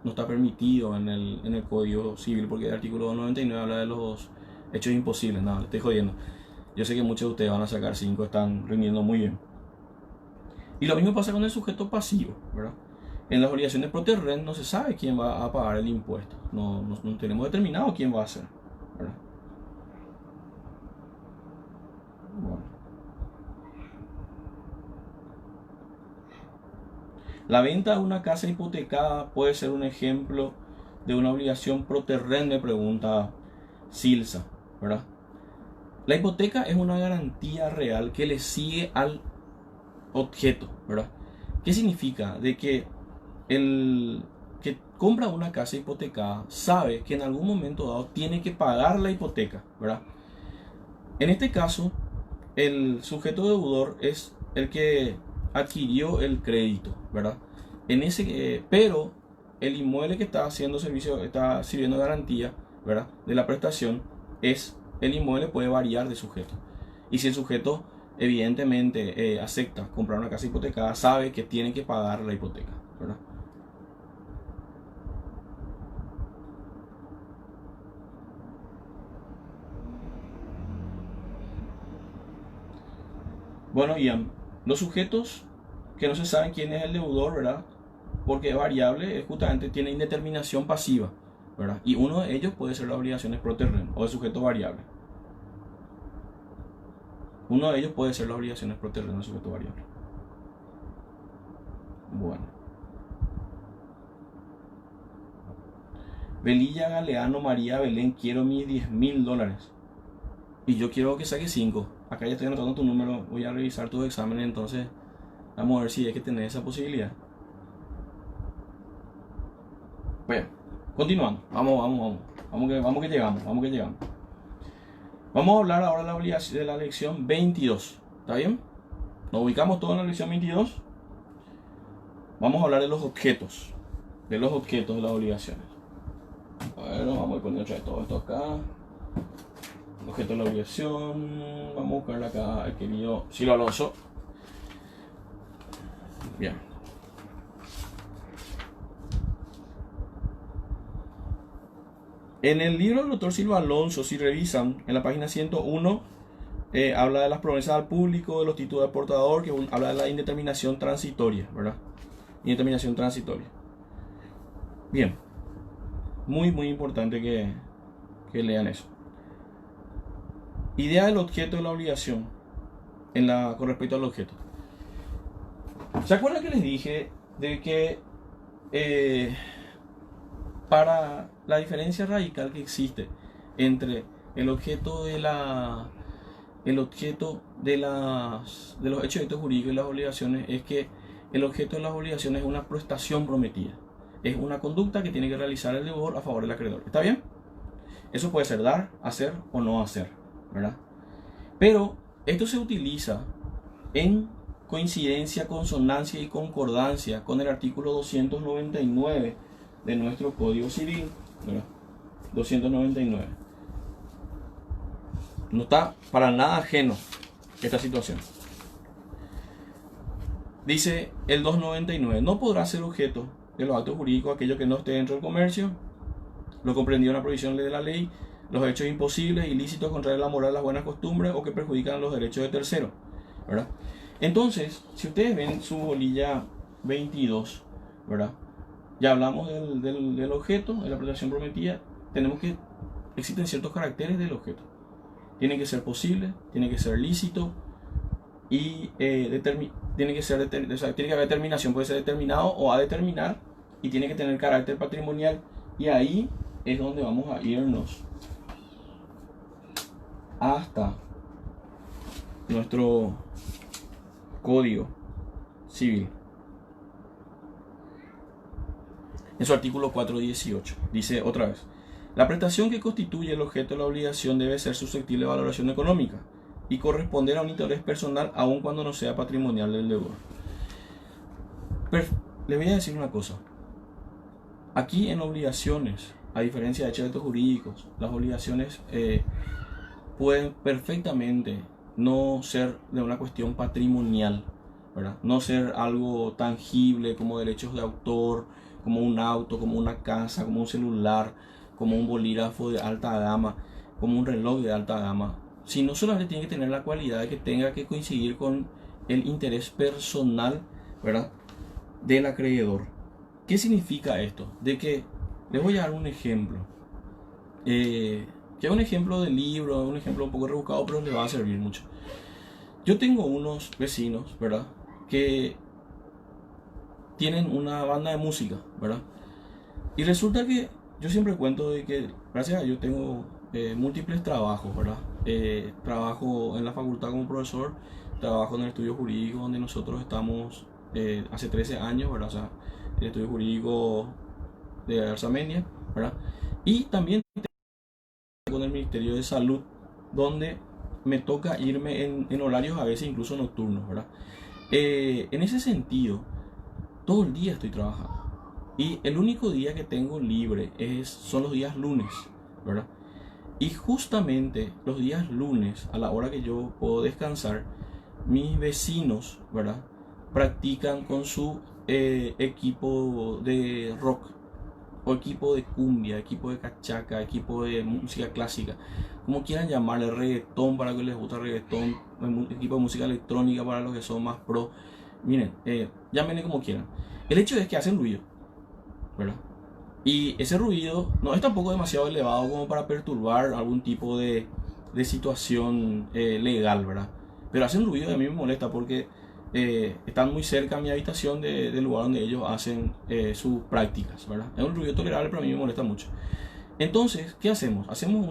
Speaker 1: no está permitido en el Código Civil, porque el artículo 299 habla de los hechos imposibles. No, le estoy jodiendo. Yo sé que muchos de ustedes van a sacar 5, están rindiendo muy bien. Y lo mismo pasa con el sujeto pasivo, ¿verdad? En las obligaciones pro terreno no se sabe quién va a pagar el impuesto. No tenemos determinado quién va a hacer, ¿verdad? Bueno. La venta de una casa hipotecada puede ser un ejemplo de una obligación pro terreno, me pregunta Silsa, ¿verdad? La hipoteca es una garantía real que le sigue al objeto, ¿verdad? ¿Qué significa? De que el que compra una casa hipotecada sabe que en algún momento dado tiene que pagar la hipoteca, ¿verdad? En este caso, el sujeto deudor es el que adquirió el crédito, ¿verdad? Pero el inmueble que está haciendo servicio, está sirviendo de garantía, ¿verdad? De la prestación, el inmueble puede variar de sujeto. Y si el sujeto evidentemente acepta comprar una casa hipotecada, sabe que tiene que pagar la hipoteca, ¿verdad? Bueno, Ian, los sujetos que no se saben quién es el deudor, ¿verdad? Porque es variable, justamente tiene indeterminación pasiva, ¿verdad? Y uno de ellos puede ser las obligaciones pro terreno o el sujeto variable. Uno de ellos puede ser las obligaciones pro terreno del sujeto variable. Bueno. Velilla Galeano María Belén, quiero mis $10.000. Y yo quiero que saque 5. Acá ya estoy anotando tu número. Voy a revisar tus exámenes, entonces vamos a ver si hay que tener esa posibilidad. Bueno, continuando. Vamos que llegamos. Vamos a hablar ahora de la lección 22. ¿Está bien? Nos ubicamos todos en la lección 22. Vamos a hablar de los objetos. De los objetos de las obligaciones. Bueno, vamos a poner otra vez todo esto acá. Objeto de la obligación. Vamos a buscarle acá al querido Silva Alonso. Bien. En el libro del doctor Silva Alonso, si revisan, en la página 101, habla de las promesas al público, de los títulos de portador, que habla de la indeterminación transitoria, ¿verdad? Indeterminación transitoria. Bien. Muy importante que lean eso. Idea del objeto de la obligación con respecto al objeto. ¿Se acuerdan que les dije de que para la diferencia radical que existe entre el objeto de los hechos jurídicos y las obligaciones es que el objeto de las obligaciones es una prestación prometida? Es una conducta que tiene que realizar el deudor a favor del acreedor. ¿Está bien? Eso puede ser dar, hacer o no hacer, ¿verdad? Pero esto se utiliza en coincidencia, consonancia y concordancia con el artículo 299 de nuestro Código Civil, ¿verdad? 299. No está para nada ajeno esta situación. Dice el 299, no podrá ser objeto de los actos jurídicos aquello que no esté dentro del comercio, lo comprendido en la provisión de la ley, los hechos imposibles, ilícitos, contrarios a la moral, las buenas costumbres o que perjudican los derechos de terceros, ¿verdad? Entonces, si ustedes ven su bolilla 22, ¿verdad? Ya hablamos del objeto, de la prestación prometida. Existen ciertos caracteres del objeto. Tiene que ser posible, tiene que ser lícito y tiene que haber determinación, puede ser determinado o a determinar, y tiene que tener carácter patrimonial. Y ahí es donde vamos a irnos hasta nuestro Código Civil. En su artículo 418 dice otra vez: la prestación que constituye el objeto de la obligación debe ser susceptible de valoración económica y corresponder a un interés personal aun cuando no sea patrimonial del deudor. Le voy a decir una cosa. Aquí en obligaciones, a diferencia de hechos jurídicos, las obligaciones pueden perfectamente no ser de una cuestión patrimonial, ¿verdad? No ser algo tangible como derechos de autor, como un auto, como una casa, como un celular, como un bolígrafo de alta gama, como un reloj de alta gama, sino solamente tiene que tener la cualidad de que tenga que coincidir con el interés personal, ¿verdad?, del acreedor. ¿Qué significa esto? De que les voy a dar un ejemplo, que es un ejemplo de libro, un ejemplo un poco rebuscado, pero les va a servir mucho. Yo tengo unos vecinos, ¿verdad?, que tienen una banda de música, ¿verdad? Y resulta que yo siempre cuento de que gracias a Dios tengo múltiples trabajos, ¿verdad? Trabajo en la facultad como profesor, trabajo en el estudio jurídico donde nosotros estamos hace 13 años, ¿verdad? O sea, el estudio jurídico de Arzamendia, ¿verdad? Y también con el Ministerio de Salud, donde me toca irme en horarios a veces incluso nocturnos, ¿verdad? En ese sentido, todo el día estoy trabajando. Y el único día que tengo libre son los días lunes, ¿verdad? Y justamente los días lunes, a la hora que yo puedo descansar, mis vecinos, ¿verdad?, practican con su equipo de rock, o equipo de cumbia, equipo de cachaca, equipo de música clásica, como quieran llamarle, reggaetón para los que les gusta reggaetón, equipo de música electrónica para los que son más pro. Miren, llámenle como quieran. El hecho es que hacen ruido, ¿verdad? Y ese ruido no es tampoco demasiado elevado como para perturbar algún tipo de situación legal, ¿verdad? Pero hacen ruido y a mí me molesta porque están muy cerca a mi habitación del lugar donde ellos hacen sus prácticas, ¿verdad? Es un ruido tolerable, pero a mí me molesta mucho. Entonces, ¿qué hacemos? Hacemos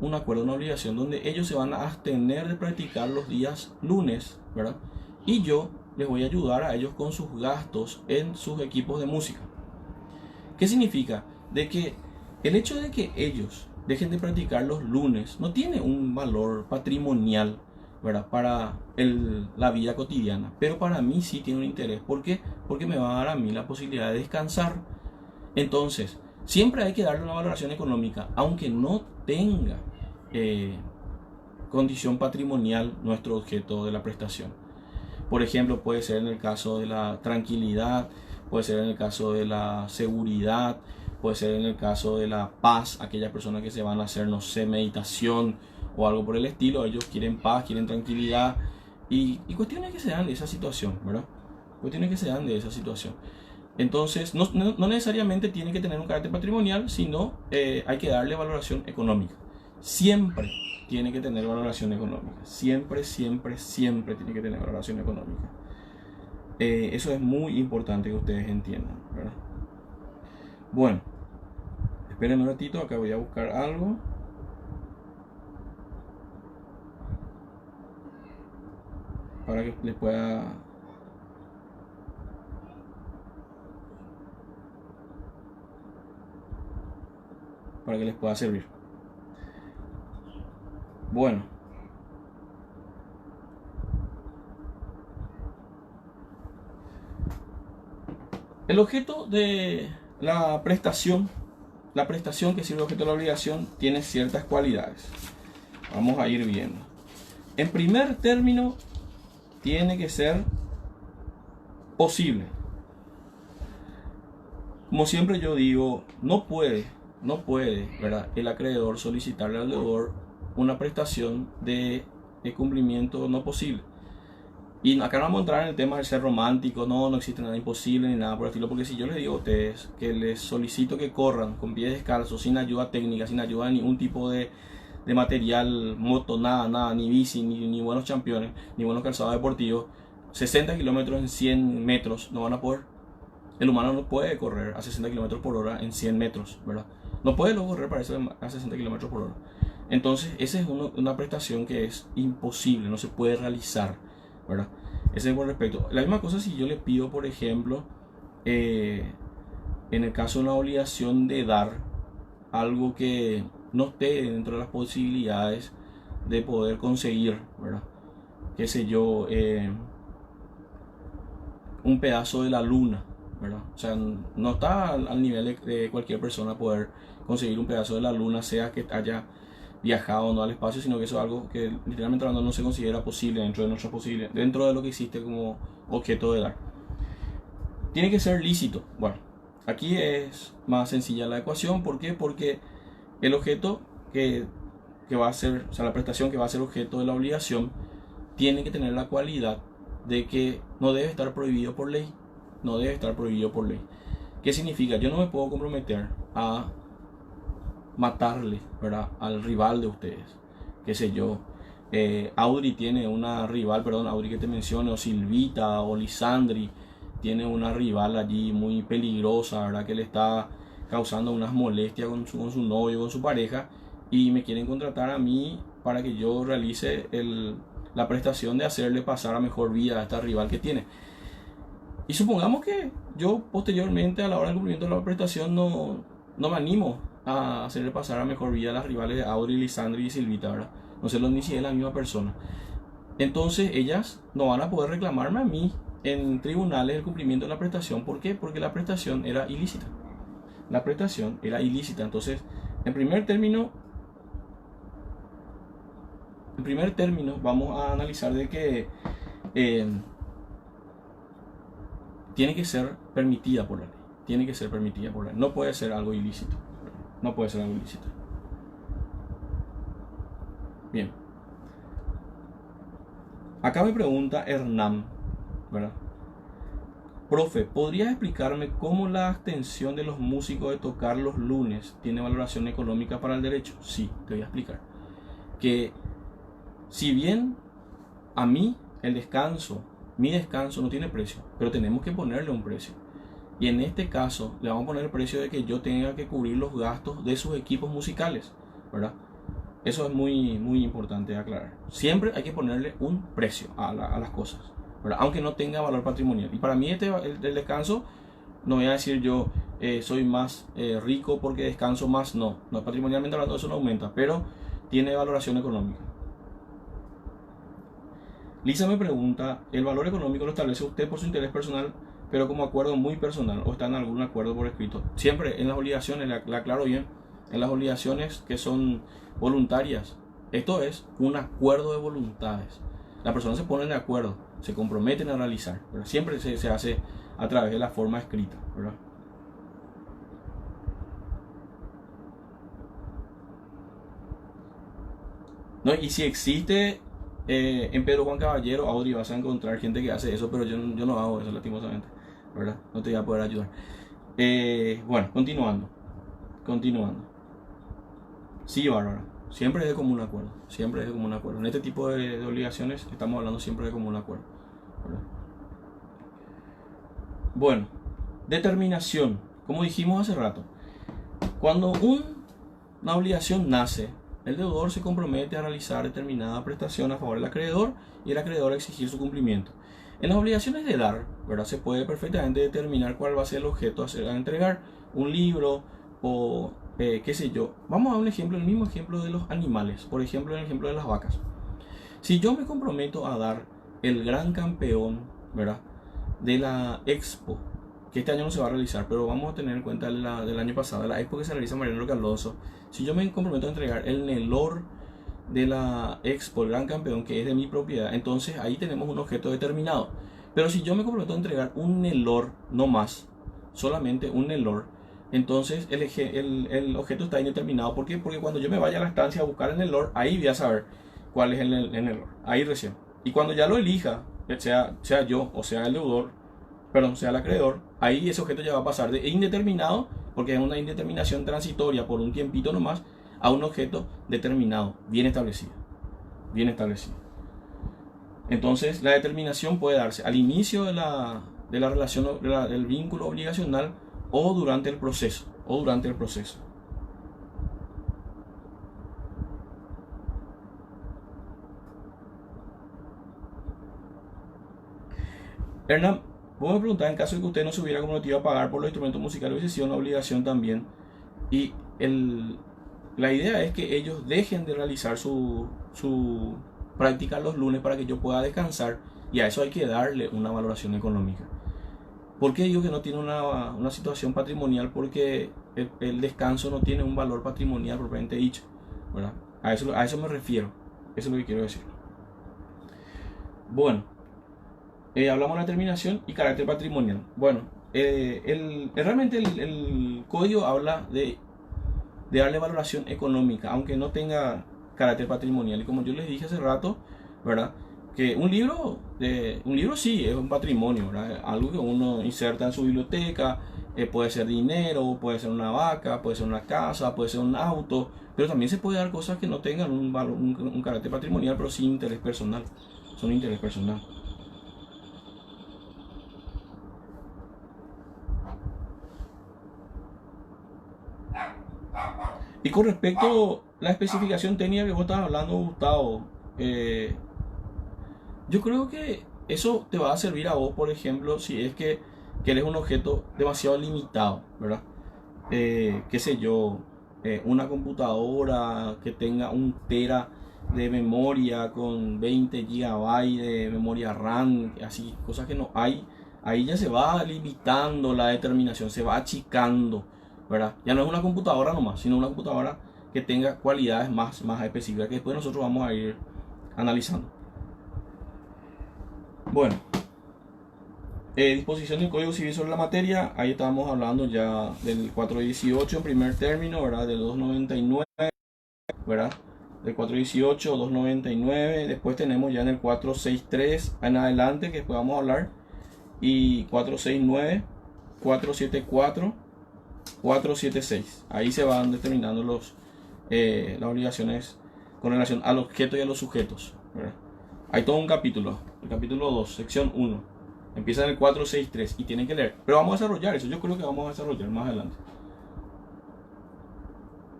Speaker 1: un acuerdo, una obligación donde ellos se van a abstener de practicar los días lunes, ¿verdad? Y yo les voy a ayudar a ellos con sus gastos en sus equipos de música. ¿Qué significa? De que el hecho de que ellos dejen de practicar los lunes no tiene un valor patrimonial, ¿verdad?, para la vida cotidiana, pero para mí sí tiene un interés. ¿Por qué? Porque me va a dar a mí la posibilidad de descansar. Entonces, siempre hay que darle una valoración económica, aunque no tenga condición patrimonial nuestro objeto de la prestación. Por ejemplo, puede ser en el caso de la tranquilidad, puede ser en el caso de la seguridad, puede ser en el caso de la paz, aquellas personas que se van a hacer, no sé, meditación o algo por el estilo, ellos quieren paz, quieren tranquilidad y cuestiones que se dan de esa situación, ¿verdad? Cuestiones que se dan de esa situación. Entonces, no necesariamente tiene que tener un carácter patrimonial, sino hay que darle valoración económica. Siempre tiene que tener valoración económica. Siempre, siempre, siempre tiene que tener valoración económica. Eso es muy importante que ustedes entiendan, ¿verdad? Bueno, esperen un ratito, acá voy a buscar algo. Para que les pueda... para que les pueda servir. Bueno, el objeto de la prestación que sirve objeto de la obligación tiene ciertas cualidades. Vamos a ir viendo. En primer término, tiene que ser posible. Como siempre yo digo, no puede, ¿verdad?, el acreedor solicitarle al deudor una prestación de cumplimiento no posible. Y acá no vamos a entrar en el tema de ser romántico, no existe nada imposible ni nada por el estilo, porque si yo les digo a ustedes que les solicito que corran con pies descalzos, sin ayuda técnica, sin ayuda de ningún tipo de material, moto, nada, ni bici, ni buenos championes, ni buenos calzados deportivos, 60 kilómetros en 100 metros, no van a poder. El humano no puede correr a 60 kilómetros por hora en 100 metros, ¿verdad? No puede luego correr para eso a 60 kilómetros por hora. Entonces, esa es una prestación que es imposible, no se puede realizar, ¿verdad? Ese es por respecto. La misma cosa si yo le pido, por ejemplo, en el caso de una obligación de dar algo que no esté dentro de las posibilidades de poder conseguir, ¿verdad? Qué sé yo, un pedazo de la luna, ¿verdad? O sea, no está al nivel de cualquier persona poder conseguir un pedazo de la luna, sea que haya viajado o no al espacio, sino que eso es algo que literalmente hablando no se considera posible dentro de nuestra posibilidad, dentro de lo que existe como objeto de dar. Tiene que ser lícito. Bueno, aquí es más sencilla la ecuación. ¿Por qué? Porque el objeto que va a ser, o sea, la prestación que va a ser objeto de la obligación, tiene que tener la cualidad de que no debe estar prohibido por ley. No debe estar prohibido por ley. ¿Qué significa? Yo no me puedo comprometer a matarle, ¿verdad?, al rival de ustedes. Qué sé yo. Audrey tiene una rival, perdón, Audrey que te menciono, o Silvita o Lisandri tiene una rival allí muy peligrosa, ¿verdad?, que le está causando unas molestias con su novio, con su pareja, y me quieren contratar a mí para que yo realice la prestación de hacerle pasar a mejor vida a esta rival que tiene. Y supongamos que yo posteriormente a la hora del cumplimiento de la prestación no me animo a hacerle pasar a mejor vida a las rivales de Audrey, Lisandri y Silvita, ¿verdad? No se lo ni si es la misma persona. Entonces ellas no van a poder reclamarme a mí en tribunales el cumplimiento de la prestación. ¿Por qué? Porque la prestación era ilícita. La prestación era ilícita. Entonces, en primer término vamos a analizar de que tiene que ser permitida por la ley. Tiene que ser permitida por la ley. No puede ser algo ilícito. No puede ser algo ilícito. Bien. Acá me pregunta Hernán, ¿verdad? Profe, ¿podrías explicarme cómo la abstención de los músicos de tocar los lunes tiene valoración económica para el derecho? Sí, te voy a explicar. Que si bien a mí mi descanso no tiene precio, pero tenemos que ponerle un precio. Y en este caso le vamos a poner el precio de que yo tenga que cubrir los gastos de sus equipos musicales, ¿verdad? Eso es muy, muy importante aclarar. Siempre hay que ponerle un precio a las cosas, ¿verdad?, aunque no tenga valor patrimonial. Y para mí el descanso, no voy a decir yo soy más rico porque descanso más, no, patrimonialmente hablando eso no aumenta, pero tiene valoración económica. Lisa me pregunta, ¿el valor económico lo establece usted por su interés personal, pero como acuerdo muy personal, o está en algún acuerdo por escrito? Siempre en las obligaciones, la aclaro bien, en las obligaciones que son voluntarias, esto es un acuerdo de voluntades. Las personas se ponen de acuerdo, se comprometen a realizar, pero siempre se hace a través de la forma escrita, ¿verdad? No, y si existe en Pedro Juan Caballero, Audrey, vas a encontrar gente que hace eso, pero yo no hago eso, lastimosamente, ¿verdad? No te voy a poder ayudar. Bueno, continuando. Sí, Bárbara, siempre es de común acuerdo, siempre es de común acuerdo. En este tipo de obligaciones estamos hablando siempre de común acuerdo, ¿verdad? Bueno, determinación, como dijimos hace rato, cuando una obligación nace, el deudor se compromete a realizar determinada prestación a favor del acreedor y el acreedor a exigir su cumplimiento. En las obligaciones de dar, ¿verdad?, se puede perfectamente determinar cuál va a ser el objeto a entregar, un libro o qué sé yo. Vamos a un ejemplo, el mismo ejemplo de los animales, por ejemplo, el ejemplo de las vacas. Si yo me comprometo a dar el gran campeón, ¿verdad?, de la expo, que este año no se va a realizar, pero vamos a tener en cuenta del año pasado, la expo que se realiza en Mariano Roque Alonso. Si yo me comprometo a entregar el Nelor de la expo, el gran campeón, que es de mi propiedad, entonces ahí tenemos un objeto determinado. Pero si yo me comprometo a entregar un Nelor, no más, solamente un Nelor, entonces el objeto está indeterminado. ¿Por qué? Porque cuando yo me vaya a la estancia a buscar el Nelor, ahí voy a saber cuál es el Nelor, ahí recién. Y cuando ya lo elija, sea yo o sea el deudor, perdón, sea el acreedor, ahí ese objeto ya va a pasar de indeterminado, porque es una indeterminación transitoria por un tiempito nomás, a un objeto determinado, bien establecido. Bien establecido. Entonces, la determinación puede darse al inicio de la relación, del vínculo obligacional, o durante el proceso. Hernán, vos me preguntás, en caso de que usted no se hubiera comprometido a pagar por los instrumentos musicales, hubiese sido una obligación también. Y la idea es que ellos dejen de realizar su práctica los lunes para que yo pueda descansar, y a eso hay que darle una valoración económica. ¿Por qué digo que no tiene una situación patrimonial? Porque el descanso no tiene un valor patrimonial propiamente dicho, ¿verdad? A eso me refiero, eso es lo que quiero decir. Bueno, hablamos de la terminación y carácter patrimonial. Bueno, realmente el código habla de darle valoración económica, aunque no tenga carácter patrimonial. Y como yo les dije hace rato, ¿verdad? Que un libro sí es un patrimonio, ¿verdad? Algo que uno inserta en su biblioteca, puede ser dinero, puede ser una vaca, puede ser una casa, puede ser un auto, pero también se puede dar cosas que no tengan un carácter patrimonial, pero sí interés personal, son interés personal. Y con respecto a la especificación técnica que vos estabas hablando, Gustavo, yo creo que eso te va a servir a vos, por ejemplo, si es que eres un objeto demasiado limitado, ¿verdad? Qué sé yo, una computadora que tenga 1 tera de memoria con 20 gigabytes de memoria RAM, así, cosas que no hay. Ahí ya se va limitando la determinación, se va achicando, ¿verdad? Ya no es una computadora nomás, sino una computadora que tenga cualidades más específicas que después nosotros vamos a ir analizando. Bueno, disposición del Código Civil sobre la materia, ahí estábamos hablando ya del 418 en primer término, ¿verdad? Del 299, ¿verdad? Del 418, 299, después tenemos ya en el 463 en adelante, que después vamos a hablar, y 469, 474, 476. Ahí se van determinando las obligaciones con relación al objeto y a los sujetos, ¿verdad? Hay todo un capítulo, el capítulo 2, sección 1. Empieza en el 463 y tienen que leer. Pero vamos a desarrollar eso, yo creo que vamos a desarrollar más adelante.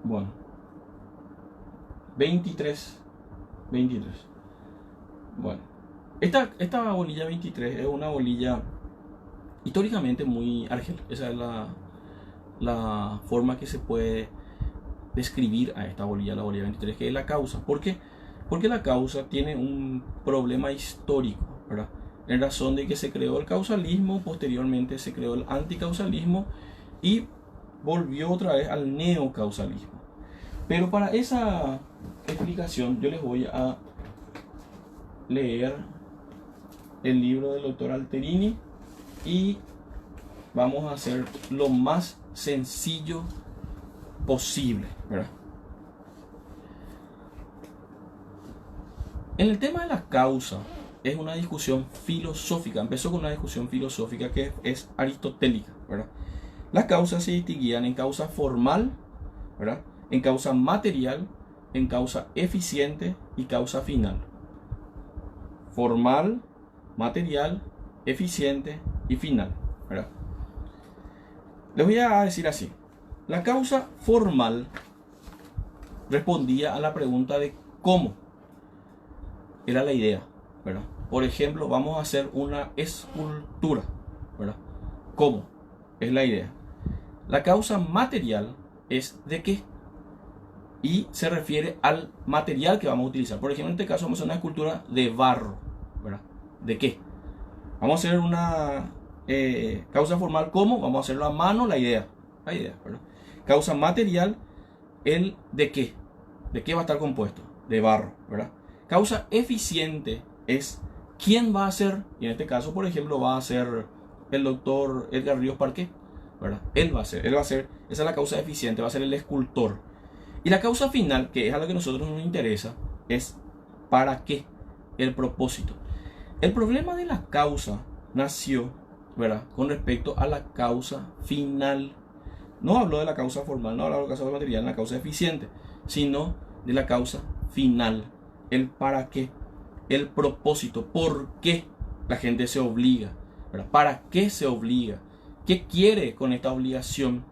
Speaker 1: Bueno, 23. Bueno, esta bolilla 23 es una bolilla históricamente muy argel. Esa es la forma que se puede describir a esta bolilla, la bolilla 23, que es la causa. ¿Por qué? Porque la causa tiene un problema histórico, ¿verdad? En razón de que se creó el causalismo, posteriormente se creó el anticausalismo y volvió otra vez al neocausalismo. Pero para esa explicación yo les voy a leer el libro del doctor Alterini y vamos a hacer lo más sencillo posible, ¿verdad? En el tema de la causa es una discusión filosófica, empezó con una discusión filosófica que es aristotélica, ¿verdad? Las causas se distinguían en causa formal, ¿verdad? En causa material, en causa eficiente y causa final. Formal, material, eficiente y final, ¿verdad? Les voy a decir así. La causa formal respondía a la pregunta de cómo. Era la idea, ¿verdad? Por ejemplo, vamos a hacer una escultura, ¿verdad? ¿Cómo? Es la idea. La causa material es de qué. Y se refiere al material que vamos a utilizar. Por ejemplo, en este caso vamos a hacer una escultura de barro, ¿verdad? ¿De qué? Vamos a hacer una causa formal, ¿cómo? Vamos a hacerlo a mano, la idea, ¿verdad? Causa material, el de qué. ¿De qué va a estar compuesto? De barro, ¿verdad? Causa eficiente es quién va a ser, y en este caso, por ejemplo, va a ser el doctor Edgar Ríos Parqué, ¿verdad? Él va a ser, esa es la causa eficiente, va a ser el escultor. Y la causa final, que es a lo que a nosotros nos interesa, es ¿para qué? El propósito. El problema de la causa nació, ¿verdad?, con respecto a la causa final. No habló de la causa formal, no habló de la causa material, la causa eficiente, sino de la causa final. El para qué, el propósito, por qué la gente se obliga, ¿verdad? ¿Para qué se obliga? ¿Qué quiere con esta obligación?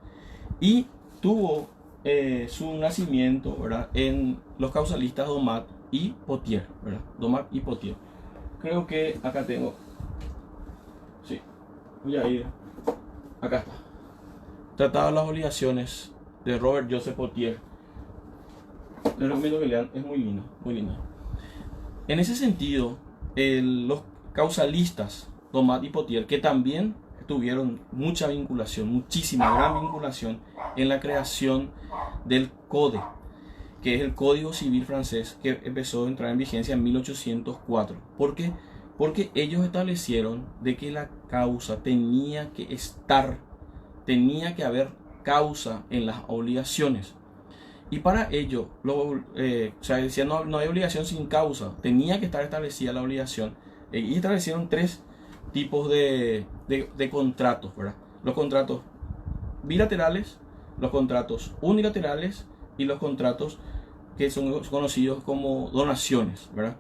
Speaker 1: Y tuvo su nacimiento, ¿verdad?, en los causalistas Domat y Pottier, ¿verdad? Domat y Pottier. Creo que acá tengo Voy a ir. Acá está. Tratado de las obligaciones de Robert Joseph Potier. Les recomiendo que lean, es muy lindo, muy lindo. En ese sentido, los causalistas, Domat y Potier, que también tuvieron mucha vinculación, muchísima, gran vinculación en la creación del Code, que es el Código Civil francés, que empezó a entrar en vigencia en 1804. ¿Por qué? Porque ellos establecieron de que la causa tenía que estar, tenía que haber causa en las obligaciones. Y para ello, decía, no hay obligación sin causa, tenía que estar establecida la obligación. Y establecieron tres tipos de contratos, ¿verdad? Los contratos bilaterales, los contratos unilaterales y los contratos que son conocidos como donaciones, ¿verdad?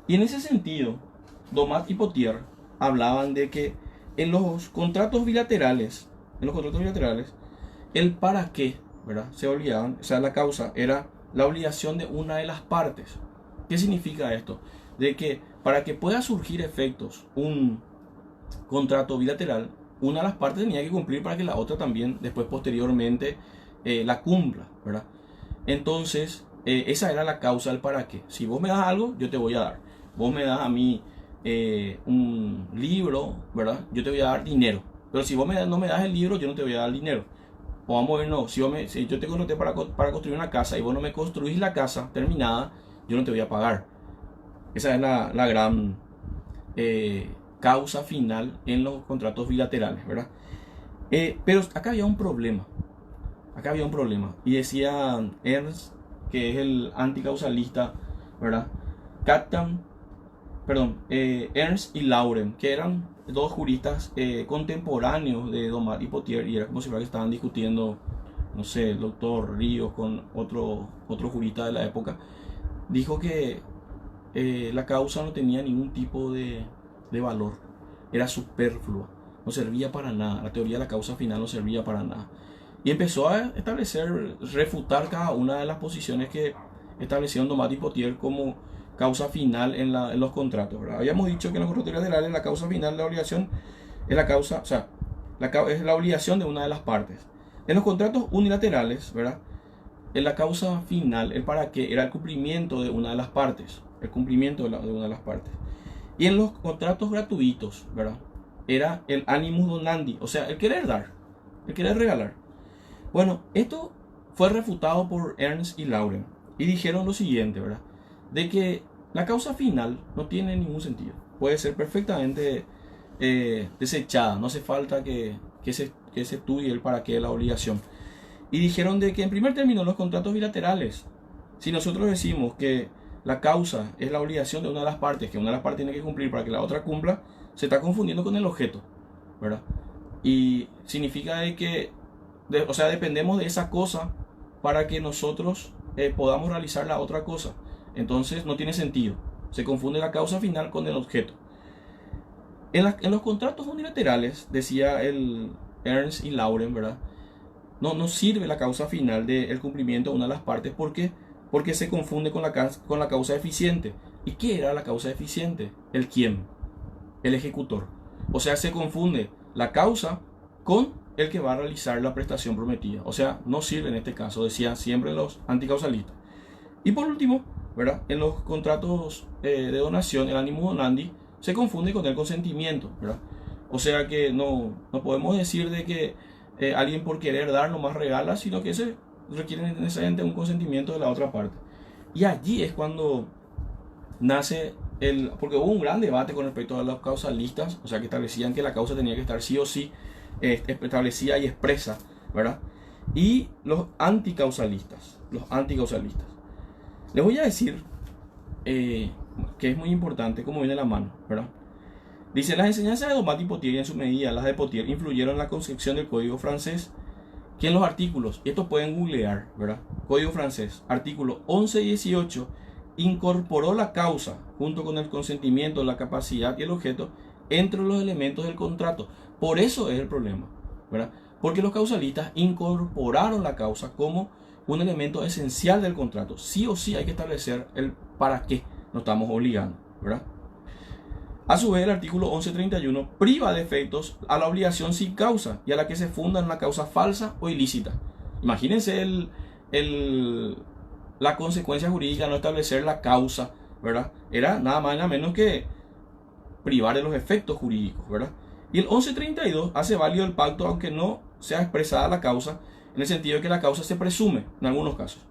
Speaker 1: Y en ese sentido, Domat y Potier hablaban de que en los contratos bilaterales, el para qué, ¿verdad? Se obligaban, o sea, la causa era la obligación de una de las partes. ¿Qué significa esto? De que para que pueda surgir efectos un contrato bilateral, una de las partes tenía que cumplir para que la otra también después posteriormente la cumpla, ¿verdad? Entonces, esa era la causa del para qué. Si vos me das algo, yo te voy a dar. Vos me das a mí un libro, ¿verdad? Yo te voy a dar dinero. Pero si vos no me das el libro, yo no te voy a dar dinero. O vamos a ver, no, si yo te contraté para construir una casa y vos no me construís la casa terminada, yo no te voy a pagar. Esa es la gran causa final en los contratos bilaterales, ¿verdad? Pero acá había un problema. Y decía Ernst, que es el anticausalista, ¿verdad? Ernst y Lauren, que eran dos juristas contemporáneos de Domat y Potier, y era como si fuera que estaban discutiendo, no sé, el doctor Ríos con otro jurista de la época. Dijo que la causa no tenía ningún tipo de valor, era superflua, no servía para nada. La teoría de la causa final no servía para nada. Y empezó a refutar cada una de las posiciones que establecieron Domat y Potier como causa final en los contratos, ¿verdad? Habíamos dicho que en los contratos bilaterales la causa final de la obligación es la causa, o sea, es la obligación de una de las partes. En los contratos unilaterales, ¿verdad? En la causa final, el para qué, era el cumplimiento de una de las partes, el cumplimiento de una de las partes. Y en los contratos gratuitos, ¿verdad? Era el animus donandi, o sea, el querer dar, el querer regalar. Bueno, esto fue refutado por Ernst y Lauren y dijeron lo siguiente, ¿verdad? De que la causa final no tiene ningún sentido, puede ser perfectamente desechada, no hace falta que se estudie el para qué de la obligación. Y dijeron de que en primer término los contratos bilaterales, si nosotros decimos que la causa es la obligación de una de las partes, que una de las partes tiene que cumplir para que la otra cumpla, se está confundiendo con el objeto, ¿verdad? Y significa de que o sea, dependemos de esa cosa para que nosotros podamos realizar la otra cosa. Entonces no tiene sentido. Se confunde la causa final con el objeto. En los contratos unilaterales, decía el Ernst y Lauren, ¿verdad? No sirve la causa final del cumplimiento de una de las partes. ¿Por qué? Porque se confunde con la causa eficiente. ¿Y qué era la causa eficiente? El quién, el ejecutor. O sea, se confunde la causa con el que va a realizar la prestación prometida. O sea, no sirve en este caso, decían siempre los anticausalistas. Y por último, ¿verdad? En los contratos de donación, el animus donandi se confunde con el consentimiento, ¿verdad? O sea que no podemos decir de que alguien por querer dar nomás regala, sino que se requiere necesariamente un consentimiento de la otra parte. Y allí es cuando nace porque hubo un gran debate con respecto a los causalistas, o sea que establecían que la causa tenía que estar sí o sí establecida y expresa, ¿verdad? Y los anticausalistas. Les voy a decir que es muy importante cómo viene la mano, ¿verdad? Dice, las enseñanzas de Domat y Potier y en su medida las de Potier influyeron en la concepción del código francés, que en los artículos, y esto pueden googlear, ¿verdad? Código francés, artículo 11 y 18, incorporó la causa junto con el consentimiento, la capacidad y el objeto entre los elementos del contrato. Por eso es el problema, ¿verdad? Porque los causalistas incorporaron la causa como un elemento esencial del contrato. Sí o sí hay que establecer el para qué nos estamos obligando, ¿verdad? A su vez, el artículo 1131 priva de efectos a la obligación sin causa y a la que se funda en una causa falsa o ilícita. Imagínense la consecuencia jurídica de no establecer la causa, ¿verdad? Era nada más y nada menos que privar de los efectos jurídicos, ¿verdad? Y el 1132 hace válido el pacto aunque no sea expresada la causa, en el sentido de que la causa se presume en algunos casos.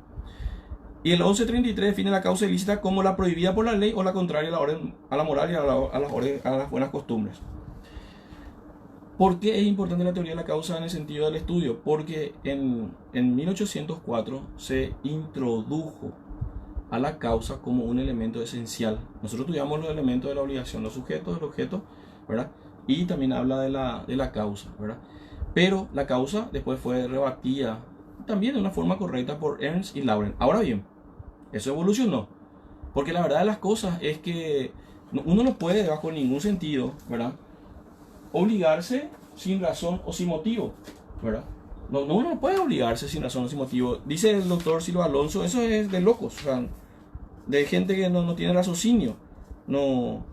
Speaker 1: Y el 1133 define la causa ilícita como la prohibida por la ley o la contraria a la moral y a las buenas costumbres. ¿Por qué es importante la teoría de la causa en el sentido del estudio? Porque en 1804 se introdujo a la causa como un elemento esencial. Nosotros estudiamos los elementos de la obligación, los sujetos, el objeto, ¿verdad? Y también habla de la causa, ¿verdad? Pero la causa después fue rebatida también de una forma correcta por Ernst y Lauren. Ahora bien, eso evolucionó. Porque la verdad de las cosas es que uno no puede, bajo ningún sentido, ¿verdad?, obligarse sin razón o sin motivo, ¿verdad? Uno no puede obligarse sin razón o sin motivo. Dice el doctor Silva Alonso, eso es de locos, o sea, de gente que no tiene raciocinio, no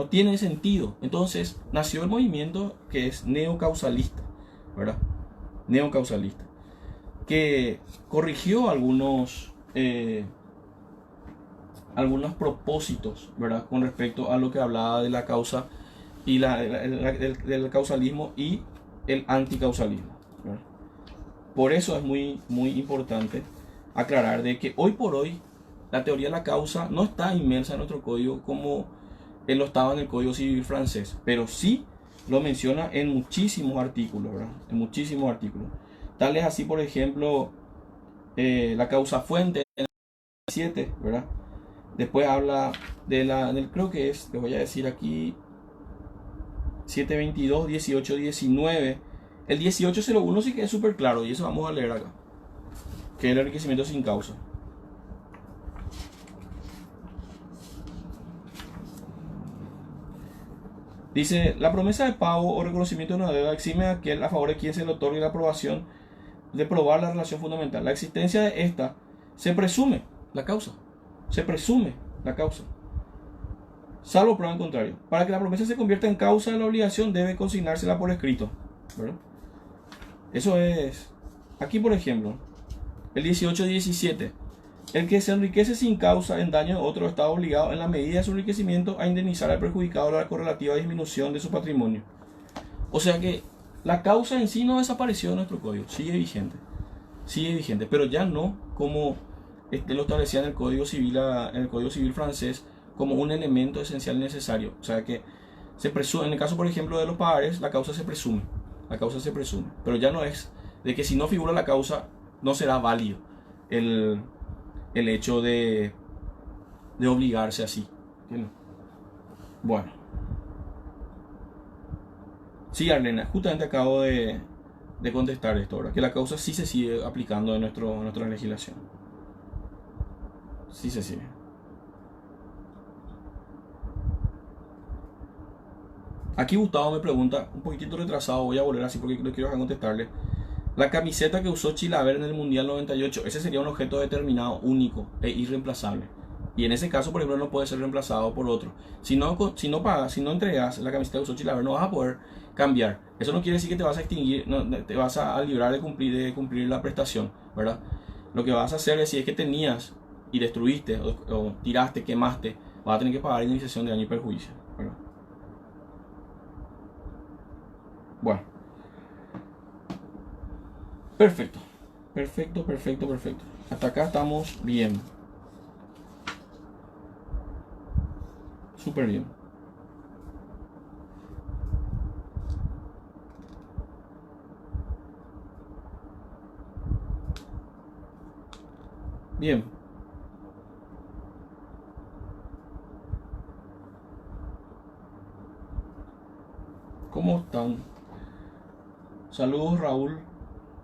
Speaker 1: tiene sentido. Entonces nació el movimiento que es neocausalista, ¿verdad? Neocausalista, que corrigió algunos propósitos, ¿verdad?, con respecto a lo que hablaba de la causa y del causalismo y el anticausalismo, ¿verdad? Por eso es muy, muy importante aclarar de que hoy por hoy la teoría de la causa no está inmersa en nuestro código como él lo estaba en el Código Civil francés, pero sí lo menciona en muchísimos artículos, ¿verdad? En muchísimos artículos. Tal es así, por ejemplo, la causa fuente en el 7, ¿verdad? Después habla del, creo que es, les voy a decir aquí, 722, 18, 19. El 1801 sí que es súper claro, y eso vamos a leer acá, que es el enriquecimiento sin causa. Dice, la promesa de pago o reconocimiento de una deuda exime a aquel a favor de quien se le otorgue la aprobación de probar la relación fundamental. La existencia de esta se presume la causa. Se presume la causa, salvo prueba en contrario. Para que la promesa se convierta en causa de la obligación debe consignársela por escrito, ¿verdad? Eso es. Aquí, por ejemplo, el 18-17. El que se enriquece sin causa en daño de otro está obligado en la medida de su enriquecimiento a indemnizar al perjudicado la correlativa disminución de su patrimonio. O sea que la causa en sí no desapareció de nuestro código, sigue vigente, pero ya no como lo establecía en el Código Civil francés como un elemento esencial y necesario. O sea que se presume, en el caso por ejemplo de los pagares, la causa se presume, pero ya no es de que si no figura la causa no será válido el hecho de obligarse así. Bueno, sí, Arlena, justamente acabo de contestar esto ahora, que la causa sí se sigue aplicando en nuestra legislación. Sí se sigue. Aquí Gustavo me pregunta, un poquitito retrasado, voy a volver así porque no quiero contestarle. La camiseta que usó Chilaver en el Mundial 98, ese sería un objeto determinado, único e irreemplazable. Y en ese caso, por ejemplo, no puede ser reemplazado por otro. Si no entregas la camiseta que usó Chilaver, no vas a poder cambiar. Eso no quiere decir que te vas a extinguir, no, te vas a librar de cumplir la prestación, ¿verdad? Lo que vas a hacer es, si es que tenías y destruiste o tiraste, quemaste, vas a tener que pagar indemnización de daño y perjuicio, ¿verdad? Bueno. Perfecto. Hasta acá estamos bien. Súper bien. Bien. ¿Cómo están? Saludos, Raúl,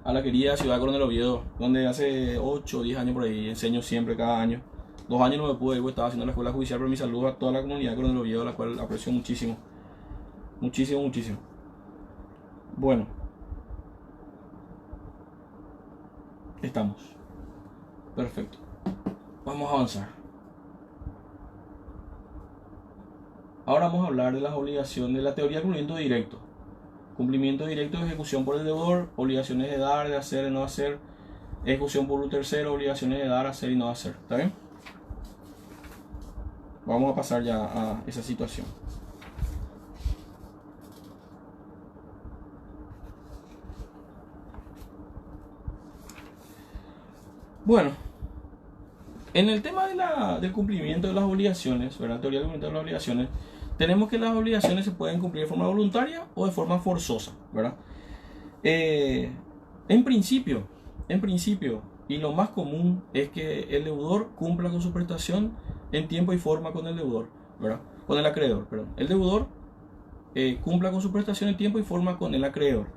Speaker 1: a la querida ciudad de Coronel Oviedo, donde hace 8 o 10 años por ahí enseño siempre, cada año. 2 años no me pude ir, estaba haciendo la escuela judicial, pero mi saludo a toda la comunidad de Coronel Oviedo, la cual aprecio muchísimo. Muchísimo. Bueno, estamos. Perfecto. Vamos a avanzar. Ahora vamos a hablar de las obligaciones de la teoría del cumplimiento directo. Cumplimiento directo de ejecución por el deudor, obligaciones de dar, de hacer, de no hacer, ejecución por un tercero, obligaciones de dar, hacer y no hacer. ¿Está bien? Vamos a pasar ya a esa situación. Bueno, en el tema del cumplimiento de las obligaciones, ¿verdad? Teoría del cumplimiento de las obligaciones, tenemos que las obligaciones se pueden cumplir de forma voluntaria o de forma forzosa, ¿verdad? En principio, y lo más común es que el deudor cumpla con su prestación en tiempo y forma con el deudor, ¿verdad? Con el acreedor, perdón. El deudor cumpla con su prestación en tiempo y forma con el acreedor.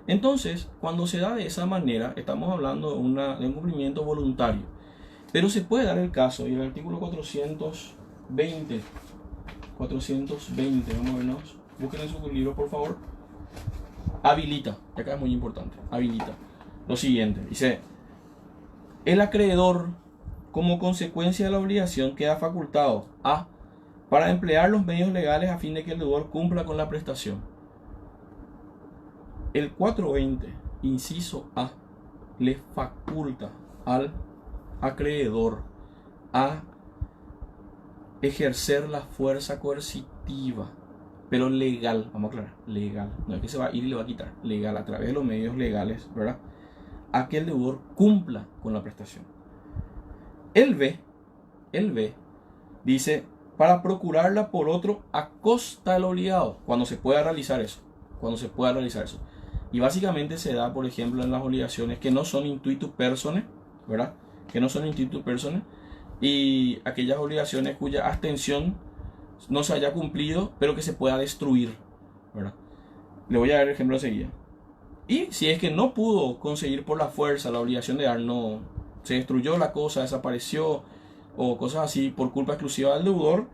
Speaker 1: Entonces, cuando se da de esa manera, estamos hablando de un cumplimiento voluntario. Pero se puede dar el caso, y el artículo 420, vamos a vernos, busquen en su libro por favor, habilita, y acá es muy importante, habilita lo siguiente, dice, el acreedor como consecuencia de la obligación queda facultado a, para emplear los medios legales a fin de que el deudor cumpla con la prestación. El 420, inciso A, le faculta al acreedor a ejercer la fuerza coercitiva, pero legal, vamos a aclarar, legal, no es que se va a ir y le va a quitar, legal, a través de los medios legales, ¿verdad? A que el deudor cumpla con la prestación. El B dice, para procurarla por otro a costa del obligado, cuando se pueda realizar eso, Y básicamente se da, por ejemplo, en las obligaciones que no son intuitu personae, ¿verdad? Que no son intuitu personae, y aquellas obligaciones cuya abstención no se haya cumplido, pero que se pueda destruir, ¿verdad? Le voy a dar el ejemplo enseguida. Y si es que no pudo conseguir por la fuerza la obligación de dar, no se destruyó la cosa, desapareció o cosas así por culpa exclusiva del deudor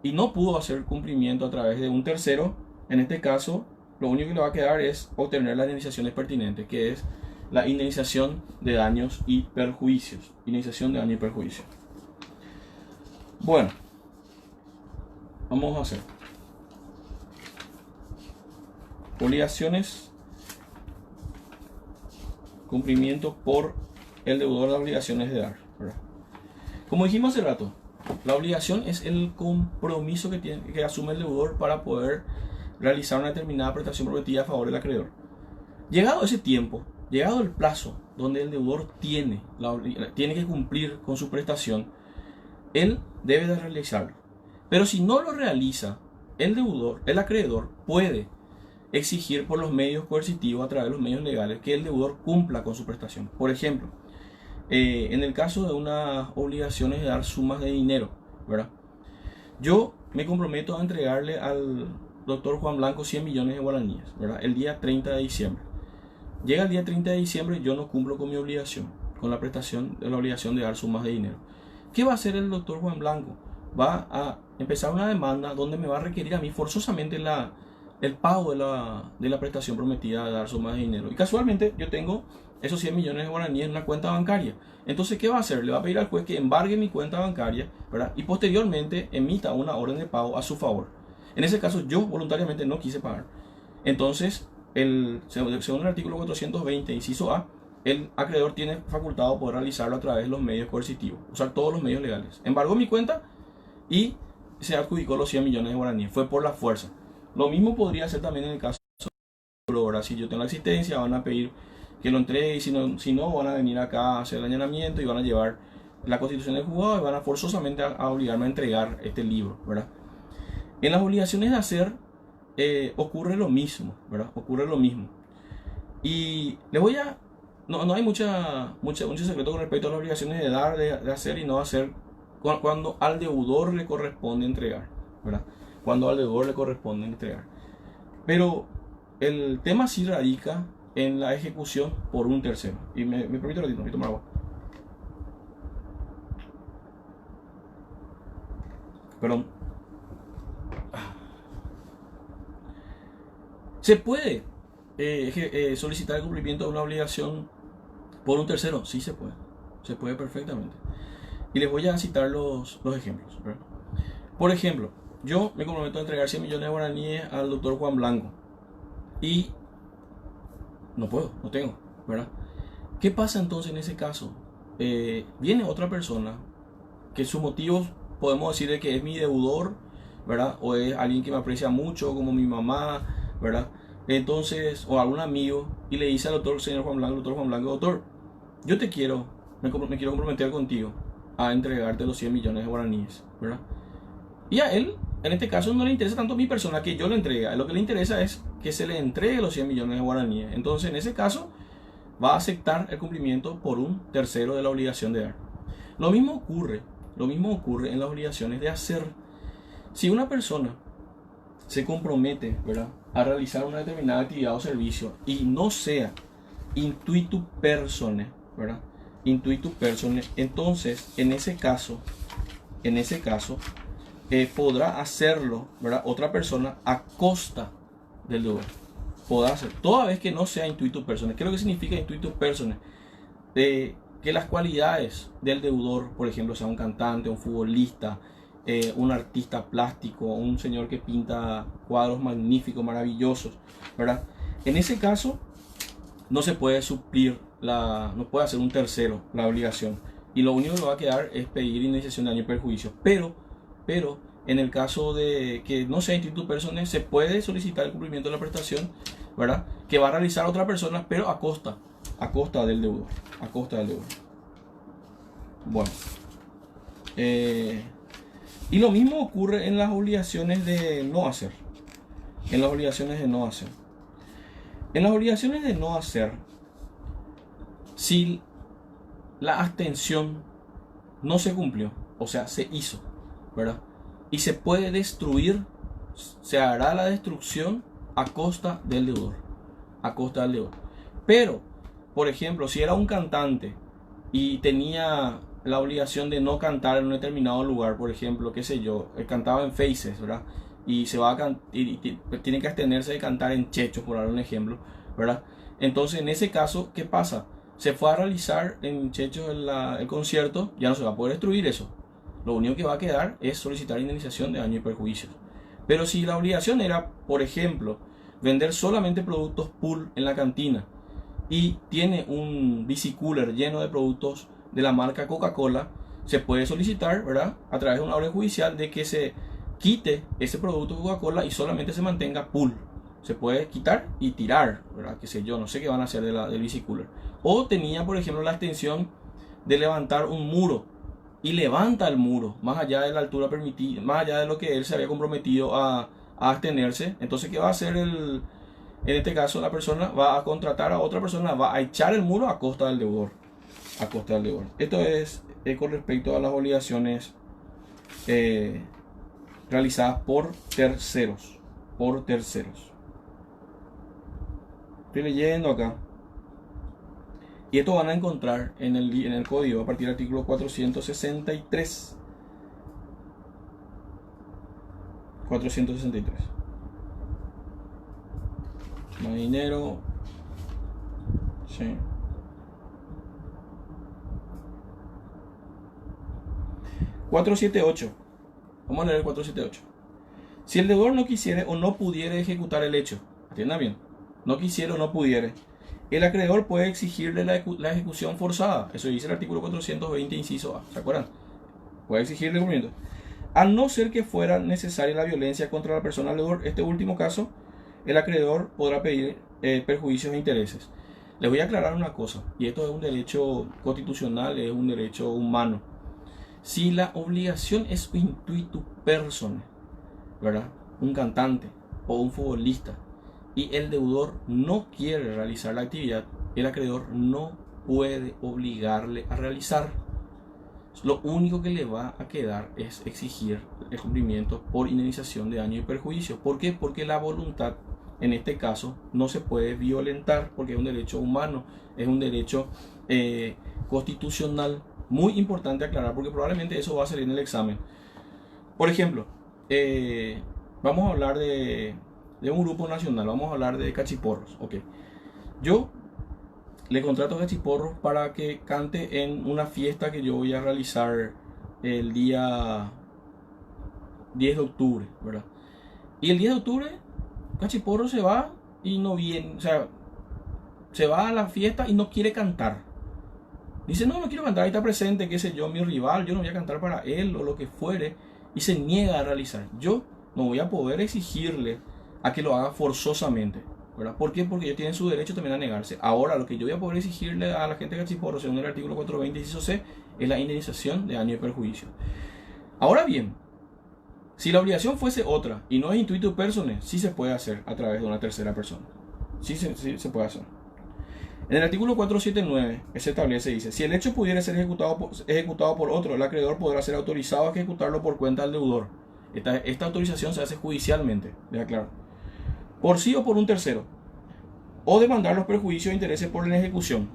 Speaker 1: y no pudo hacer cumplimiento a través de un tercero, en este caso lo único que le va a quedar es obtener las indemnizaciones pertinentes, que es la indemnización de daños y perjuicios. Indemnización de daños y perjuicios. Bueno, vamos a hacer obligaciones, cumplimiento por el deudor de obligaciones de dar, ¿verdad? Como dijimos hace rato, la obligación es el compromiso que asume el deudor para poder realizar una determinada prestación prometida a favor del acreedor. Llegado ese tiempo, llegado el plazo donde el deudor tiene que cumplir con su prestación, él debe de realizarlo. Pero si no lo realiza, el acreedor puede exigir por los medios coercitivos, a través de los medios legales, que el deudor cumpla con su prestación. Por ejemplo, en el caso de unas obligaciones de dar sumas de dinero, ¿verdad? Yo me comprometo a entregarle al doctor Juan Blanco 100 millones de guaraníes, ¿verdad? El día 30 de diciembre. Llega el día 30 de diciembre, yo no cumplo con mi obligación, con la prestación de la obligación de dar sumas de dinero. ¿Qué va a hacer el doctor Juan Blanco? Va a empezar una demanda donde me va a requerir a mí forzosamente el pago de la prestación prometida de dar sumas de dinero. Y casualmente yo tengo esos 100 millones de guaraníes en una cuenta bancaria. Entonces, ¿qué va a hacer? Le va a pedir al juez que embargue mi cuenta bancaria, ¿verdad? Y posteriormente emita una orden de pago a su favor. En ese caso, yo voluntariamente no quise pagar. Entonces, según el artículo 420, inciso A, el acreedor tiene facultado poder realizarlo a través de los medios coercitivos, usar todos los medios legales. Embargó mi cuenta y se adjudicó los 100 millones de guaraníes. Fue por la fuerza. Lo mismo podría ser también en el caso de ahora. Si yo tengo la existencia, van a pedir que lo entregue, y si no, van a venir acá a hacer el allanamiento y van a llevar la constitución del juzgado y van a forzosamente a obligarme a entregar este libro, ¿verdad? En las obligaciones de hacer ocurre lo mismo, ¿verdad? Ocurre lo mismo. Y les voy a... No hay mucho secreto con respecto a las obligaciones de dar, de hacer y no hacer cuando al deudor le corresponde entregar, ¿verdad? Cuando al deudor le corresponde entregar. Pero el tema sí radica en la ejecución por un tercero. Y me permito un ratito, voy a tomar agua. Perdón. ¿Se puede solicitar el cumplimiento de una obligación por un tercero? Sí se puede. Se puede perfectamente. Y les voy a citar los ejemplos, ¿verdad? Por ejemplo, yo me comprometo a entregar 100 millones de guaraníes al doctor Juan Blanco y no puedo, no tengo, ¿verdad? ¿Qué pasa entonces en ese caso? Viene otra persona que sus motivos podemos decir de que es mi deudor, ¿verdad? O es alguien que me aprecia mucho, como mi mamá, ¿verdad? Entonces, o algún amigo, y le dice al doctor, señor Juan Blanco, doctor Juan Blanco, doctor, yo te quiero, me quiero comprometer contigo a entregarte los 100 millones de guaraníes, ¿verdad? Y a él, en este caso, no le interesa tanto mi persona que yo le entregue, lo que le interesa es que se le entregue los 100 millones de guaraníes. Entonces, en ese caso, va a aceptar el cumplimiento por un tercero de la obligación de dar. Lo mismo ocurre en las obligaciones de hacer. Si una persona se compromete, ¿verdad?, a realizar una determinada actividad o servicio y no sea intuitu personae, ¿verdad? Intuitu personae, entonces en ese caso podrá hacerlo, ¿verdad?, otra persona a costa del deudor. Podrá hacer, toda vez que no sea intuitu personae. ¿Qué es lo que significa intuitu personae? Que las cualidades del deudor, por ejemplo, sea un cantante, un futbolista, un artista plástico, un señor que pinta cuadros magníficos, maravillosos, ¿verdad? En ese caso no se puede suplir, no puede hacer un tercero la obligación, y lo único que va a quedar es pedir indemnización de daño y perjuicio. Pero en el caso de que no sea instituto personal, se puede solicitar el cumplimiento de la prestación, ¿verdad?, que va a realizar otra persona, pero a costa del deudor, Bueno, y lo mismo ocurre en las obligaciones de no hacer. En las obligaciones de no hacer, si la abstención no se cumplió, o sea, se hizo, ¿verdad?, y se puede destruir, se hará la destrucción a costa del deudor. Pero, por ejemplo, si era un cantante y tenía la obligación de no cantar en un determinado lugar, por ejemplo, qué sé yo, cantaba en Faces, ¿verdad?, y se va a tiene que abstenerse de cantar en Chechos, por dar un ejemplo, ¿verdad? Entonces, en ese caso, ¿qué pasa? Se fue a realizar en Chechos el concierto, ya no se va a poder destruir eso. Lo único que va a quedar es solicitar indemnización de daño y perjuicios. Pero si la obligación era, por ejemplo, vender solamente productos pool en la cantina y tiene un bicicooler lleno de productos de la marca Coca-Cola, se puede solicitar, ¿verdad?, a través de una orden judicial, de que se quite ese producto Coca-Cola y solamente se mantenga pool. Se puede quitar y tirar, ¿verdad?, qué sé yo, no sé qué van a hacer del bicicooler. O tenía, por ejemplo, la extensión de levantar un muro y levanta el muro más allá de la altura permitida, más allá de lo que él se había comprometido a abstenerse. Entonces, ¿qué va a hacer en este caso? La persona va a contratar a otra persona, va a echar el muro a costa del deudor. Esto es con respecto a las obligaciones realizadas por terceros. Estoy leyendo acá. Y esto van a encontrar en el código a partir del artículo 463. 463. Más dinero. Sí. 478. Vamos a leer el 478. Si el deudor no quisiere o no pudiera ejecutar el hecho, atienda bien, no quisiera o no pudiere, el acreedor puede exigirle la ejecución forzada. Eso dice el artículo 420, inciso A. ¿Se acuerdan? Puede exigirle el cumplimiento. A no ser que fuera necesaria la violencia contra la persona del deudor, este último caso, el acreedor podrá pedir perjuicios e intereses. Les voy a aclarar una cosa, y esto es un derecho constitucional, es un derecho humano. Si la obligación es intuitu personae, ¿verdad?, un cantante o un futbolista, y el deudor no quiere realizar la actividad, el acreedor no puede obligarle a realizar. Lo único que le va a quedar es exigir el cumplimiento por indemnización de daño y perjuicio. ¿Por qué? Porque la voluntad, en este caso, no se puede violentar, porque es un derecho humano, es un derecho constitucional. Muy importante aclarar, porque probablemente eso va a salir en el examen. Por ejemplo, vamos a hablar de un grupo nacional, vamos a hablar de Cachiporros. Okay. Yo le contrato a Cachiporros para que cante en una fiesta que yo voy a realizar el día 10 de octubre, ¿verdad? Y el 10 de octubre, Cachiporro se va y no viene, o sea, se va a la fiesta y no quiere cantar. Dice, no, no quiero cantar, ahí está presente, qué sé yo, mi rival, yo no voy a cantar para él o lo que fuere. Y se niega a realizar. Yo no voy a poder exigirle a que lo haga forzosamente, ¿verdad? ¿Por qué? Porque ellos tienen su derecho también a negarse. Ahora, lo que yo voy a poder exigirle a la gente de Cachiporro, según el artículo 420 inciso C, es la indemnización de daño y perjuicio. Ahora bien, si la obligación fuese otra y no es intuito personae, sí se puede hacer a través de una tercera persona. Sí se puede hacer. En el artículo 479 se establece, dice, si el hecho pudiera ser ejecutado por otro, el acreedor podrá ser autorizado a ejecutarlo por cuenta del deudor. Esta autorización se hace judicialmente, deja claro. Por sí o por un tercero. O demandar los perjuicios e intereses por la ejecución.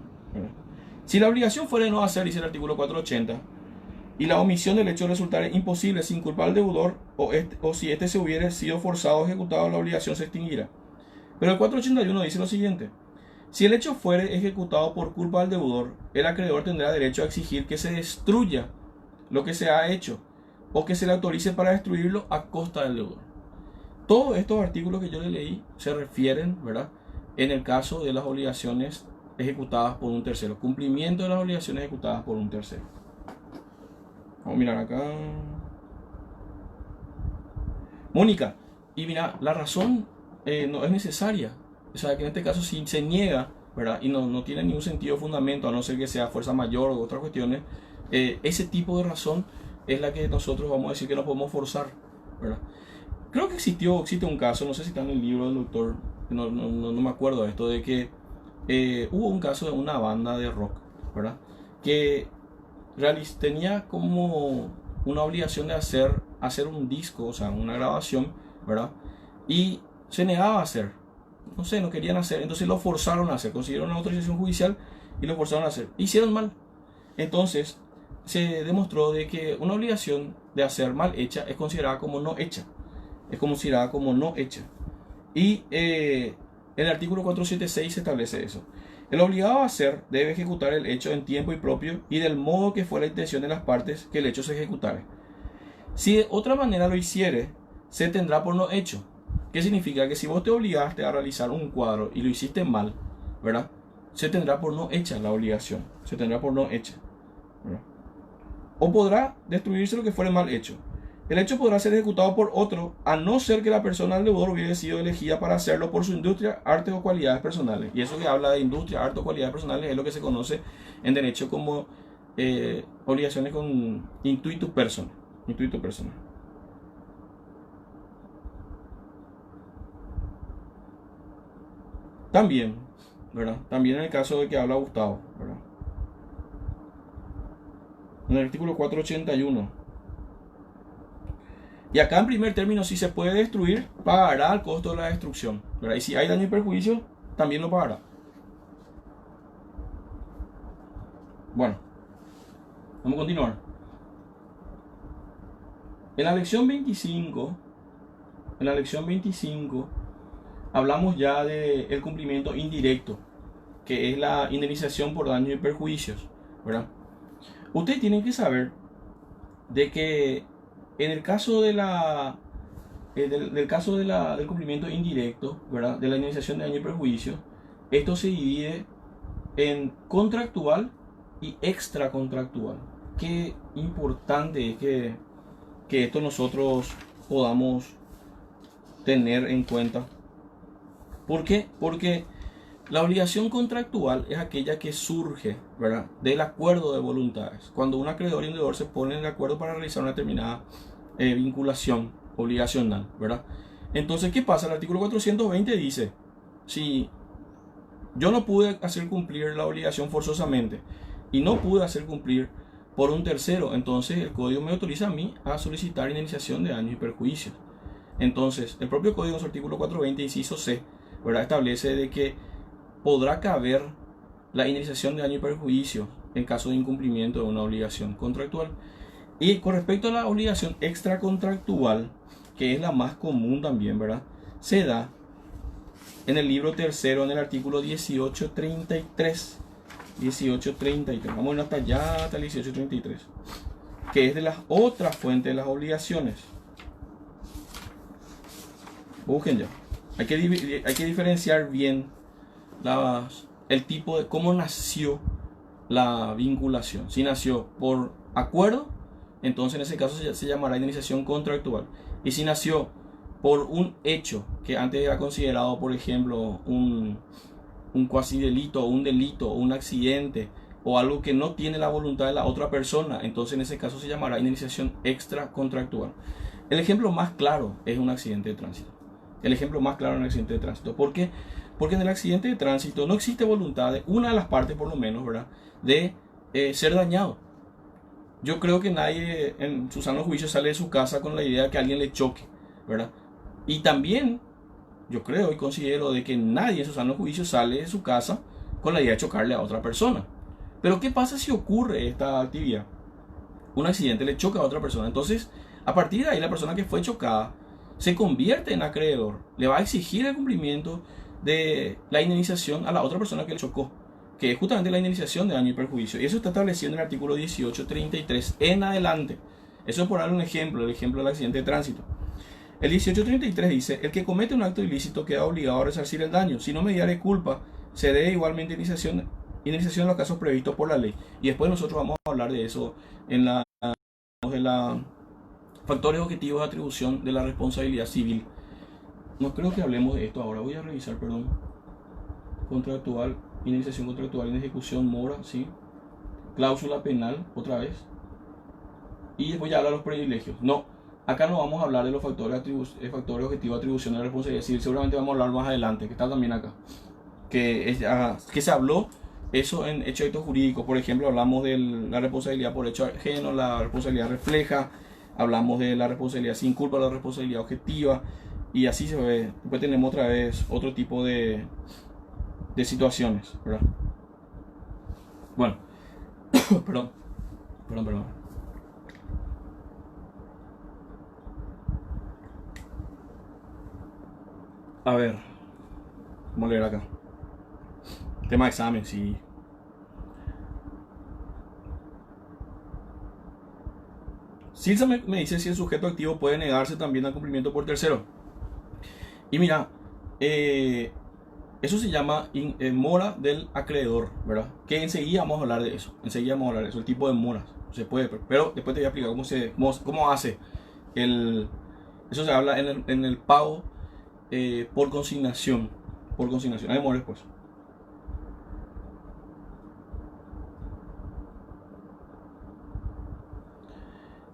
Speaker 1: Si la obligación fuera de no hacer, dice el artículo 480, y la omisión del hecho resultara imposible sin culpa al deudor, o si éste se hubiera sido forzado o ejecutado, la obligación se extinguirá. Pero el 481 dice lo siguiente. Si el hecho fuere ejecutado por culpa del deudor, el acreedor tendrá derecho a exigir que se destruya lo que se ha hecho o que se le autorice para destruirlo a costa del deudor. Todos estos artículos que yo le leí se refieren, ¿verdad?, en el caso de las obligaciones ejecutadas por un tercero. Cumplimiento de las obligaciones ejecutadas por un tercero. Vamos a mirar acá. Mónica, y mira, la razón no es necesaria. O sea, que en este caso si se niega, ¿verdad? Y no tiene ningún sentido o fundamento, a no ser que sea fuerza mayor o otras cuestiones, ese tipo de razón es la que nosotros vamos a decir que no podemos forzar, ¿verdad? Creo que existe un caso, no sé si está en el libro del doctor, no me acuerdo de esto, de que hubo un caso de una banda de rock, ¿verdad? Que tenía como una obligación de hacer un disco, o sea, una grabación, ¿verdad? Y se negaba a hacer. No sé, no querían hacer, entonces lo forzaron a hacer, consiguieron una autorización judicial y lo forzaron a hacer. Hicieron mal. Entonces se demostró de que una obligación de hacer mal hecha es considerada como no hecha. Es considerada como no hecha. Y el artículo 476 se establece eso. El obligado a hacer debe ejecutar el hecho en tiempo y propio y del modo que fue la intención de las partes que el hecho se ejecutare. Si de otra manera lo hiciere, se tendrá por no hecho. ¿Qué significa? Que si vos te obligaste a realizar un cuadro y lo hiciste mal, ¿verdad? Se tendrá por no hecha la obligación. Se tendrá por no hecha, ¿verdad? O podrá destruirse lo que fuere mal hecho. El hecho podrá ser ejecutado por otro, a no ser que la persona del deudor hubiera sido elegida para hacerlo por su industria, arte o cualidades personales. Y eso que habla de industria, arte o cualidades personales es lo que se conoce en derecho como obligaciones con intuito personae. Intuito personae. También, ¿verdad? También en el caso de que habla Gustavo, ¿verdad? En el artículo 481. Y acá en primer término, si se puede destruir, pagará el costo de la destrucción, ¿verdad? Y si hay daño y perjuicio, también lo pagará. Bueno, vamos a continuar. En la lección 25, hablamos ya del cumplimiento indirecto, que es la indemnización por daños y perjuicios, ¿verdad? Ustedes tienen que saber de que en el caso del cumplimiento indirecto, ¿verdad?, de la indemnización de daño y perjuicio, esto se divide en contractual y extracontractual. Qué importante es que esto nosotros podamos tener en cuenta. ¿Por qué? Porque la obligación contractual es aquella que surge, ¿verdad?, del acuerdo de voluntades. Cuando un acreedor y un deudor se ponen de acuerdo para realizar una determinada vinculación obligacional, ¿verdad? Entonces, ¿qué pasa? El artículo 420 dice, si yo no pude hacer cumplir la obligación forzosamente y no pude hacer cumplir por un tercero, entonces el código me autoriza a mí a solicitar indemnización de daños y perjuicios. Entonces, el propio código en su artículo 420, inciso C, ¿verdad?, establece de que podrá caber la indemnización de daño y perjuicio en caso de incumplimiento de una obligación contractual. Y con respecto a la obligación extracontractual, que es la más común también, ¿verdad?, se da en el libro tercero, en el artículo 1833. 1833, vamos a ir hasta allá, hasta el 1833, que es de las otras fuentes de las obligaciones. Busquen ya. Hay que diferenciar bien el tipo de cómo nació la vinculación. Si nació por acuerdo, entonces en ese caso se llamará indemnización contractual. Y si nació por un hecho que antes era considerado, por ejemplo, un cuasi delito, un delito, un accidente, o algo que no tiene la voluntad de la otra persona, entonces en ese caso se llamará indemnización extracontractual. El ejemplo más claro es un accidente de tránsito. El ejemplo más claro es un accidente de tránsito. ¿Por qué? Porque en el accidente de tránsito no existe voluntad de una de las partes, por lo menos, ¿verdad?, de ser dañado. Yo creo que nadie en su sano juicio sale de su casa con la idea de que alguien le choque, ¿verdad? Y también yo creo y considero de que nadie en su sano juicio sale de su casa con la idea de chocarle a otra persona. Pero ¿qué pasa si ocurre esta actividad? Un accidente le choca a otra persona. Entonces, a partir de ahí, la persona que fue chocada se convierte en acreedor. Le va a exigir el cumplimiento de la indemnización a la otra persona que le chocó, que es justamente la indemnización de daño y perjuicio. Y eso está establecido en el artículo 1833 en adelante. Eso es por dar un ejemplo, el ejemplo del accidente de tránsito. El 1833 dice: el que comete un acto ilícito queda obligado a resarcir el daño. Si no mediare culpa, se debe igualmente indemnización en los casos previstos por la ley. Y después nosotros vamos a hablar de eso en la factores objetivos de atribución de la responsabilidad civil. No creo que hablemos de esto ahora. Voy a revisar, perdón. Contractual, indemnización contractual en ejecución, mora, sí. Cláusula penal, otra vez. Y después ya habla de los privilegios. No, acá no vamos a hablar de los factores objetivos de atribución de la responsabilidad civil. Seguramente vamos a hablar más adelante, que está también acá. Que se habló eso en hecho de acto jurídico. Por ejemplo, hablamos de la responsabilidad por hecho ajeno, la responsabilidad refleja, hablamos de la responsabilidad sin culpa, la responsabilidad objetiva, y así se ve. Después tenemos otra vez otro tipo de situaciones, ¿verdad? Bueno, perdón. A ver, vamos a leer acá. Tema de examen, sí. Silsa me dice si el sujeto activo puede negarse también al cumplimiento por tercero. Y mira, eso se llama mora del acreedor, ¿verdad? Que enseguida vamos a hablar de eso. El tipo de moras. Se puede, pero después te voy a explicar cómo hace eso. Se habla en el pago por consignación. Hay mora después.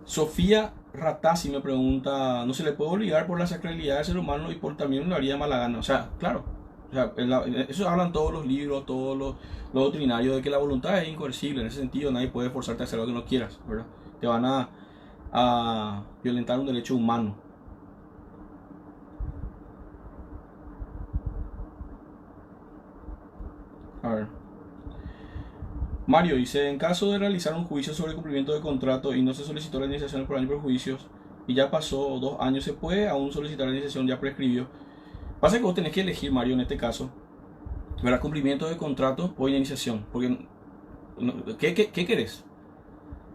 Speaker 1: Sofía Ratazzi me pregunta: ¿no se le puede obligar por la sacralidad del ser humano y por también lo haría de mala gana? O sea, claro. O sea, eso hablan todos los libros, todos los doctrinarios, de que la voluntad es incoercible. En ese sentido, nadie puede forzarte a hacer lo que no quieras, ¿verdad? Te van a violentar un derecho humano. A ver. Mario dice: en caso de realizar un juicio sobre cumplimiento de contrato y no se solicitó la indemnización por daños y perjuicios y ya pasó 2 años, ¿se puede aún solicitar la indemnización? Ya prescribió. Pasa que vos tenés que elegir, Mario, en este caso, ¿verdad? Cumplimiento de contrato o indemnización. Porque, ¿qué querés?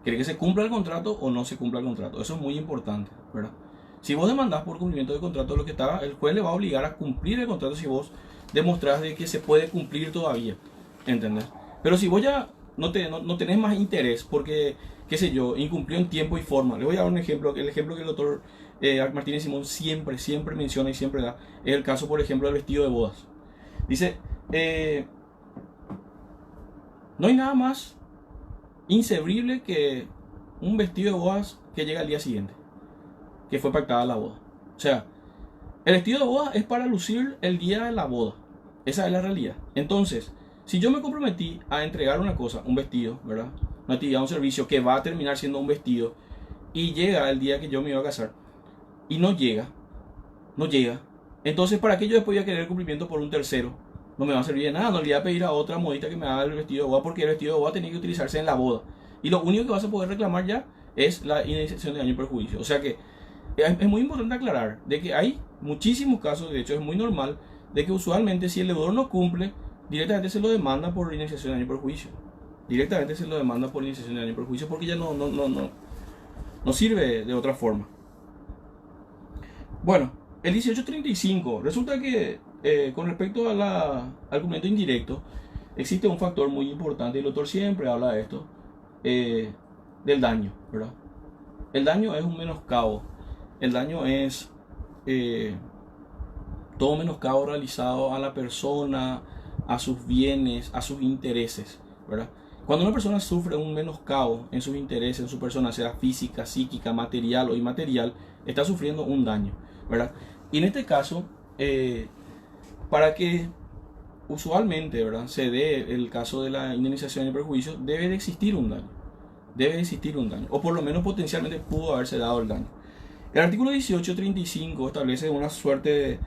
Speaker 1: ¿Querés que se cumpla el contrato o no se cumpla el contrato? Eso es muy importante, ¿verdad? Si vos demandás por cumplimiento de contrato, el juez le va a obligar a cumplir el contrato si vos demostrás de que se puede cumplir todavía, ¿entendés? Pero si vos ya no tenés más interés porque, qué sé yo, incumplió en tiempo y forma. Les voy a dar un ejemplo. El ejemplo que el doctor Martínez Simón siempre menciona y siempre da es el caso, por ejemplo, del vestido de bodas. Dice: no hay nada más inservible que un vestido de bodas que llega al día siguiente, que fue pactada la boda. O sea, el vestido de boda es para lucir el día de la boda. Esa es la realidad. Entonces, si yo me comprometí a entregar una cosa, un vestido, ¿verdad? Una actividad, un servicio que va a terminar siendo un vestido, y llega el día que yo me iba a casar y no llega, entonces ¿para qué yo después voy a querer cumplimiento por un tercero? No me va a servir de nada. No le voy a pedir a otra modista que me haga el vestido de boda, porque el vestido de boda tiene que utilizarse en la boda y lo único que vas a poder reclamar ya es la indemnización de daño y perjuicio. O sea que es muy importante aclarar de que hay muchísimos casos, de hecho es muy normal, de que usualmente si el deudor no cumple, directamente se lo demanda por indemnización de daño y perjuicio. Porque ya no sirve de otra forma. Bueno, el 1835, resulta que con respecto al cumplimiento indirecto, existe un factor muy importante, y el autor siempre habla de esto, del daño, ¿verdad? El daño es un menoscabo, el daño es todo menoscabo realizado a la persona, a sus bienes, a sus intereses, ¿verdad? Cuando una persona sufre un menoscabo en sus intereses, en su persona, sea física, psíquica, material o inmaterial, está sufriendo un daño, ¿verdad? Y en este caso, para que usualmente, ¿verdad?, se dé el caso de la indemnización y perjuicio, debe de existir un daño. Debe de existir un daño, o por lo menos potencialmente pudo haberse dado el daño. El artículo 1835 establece una suerte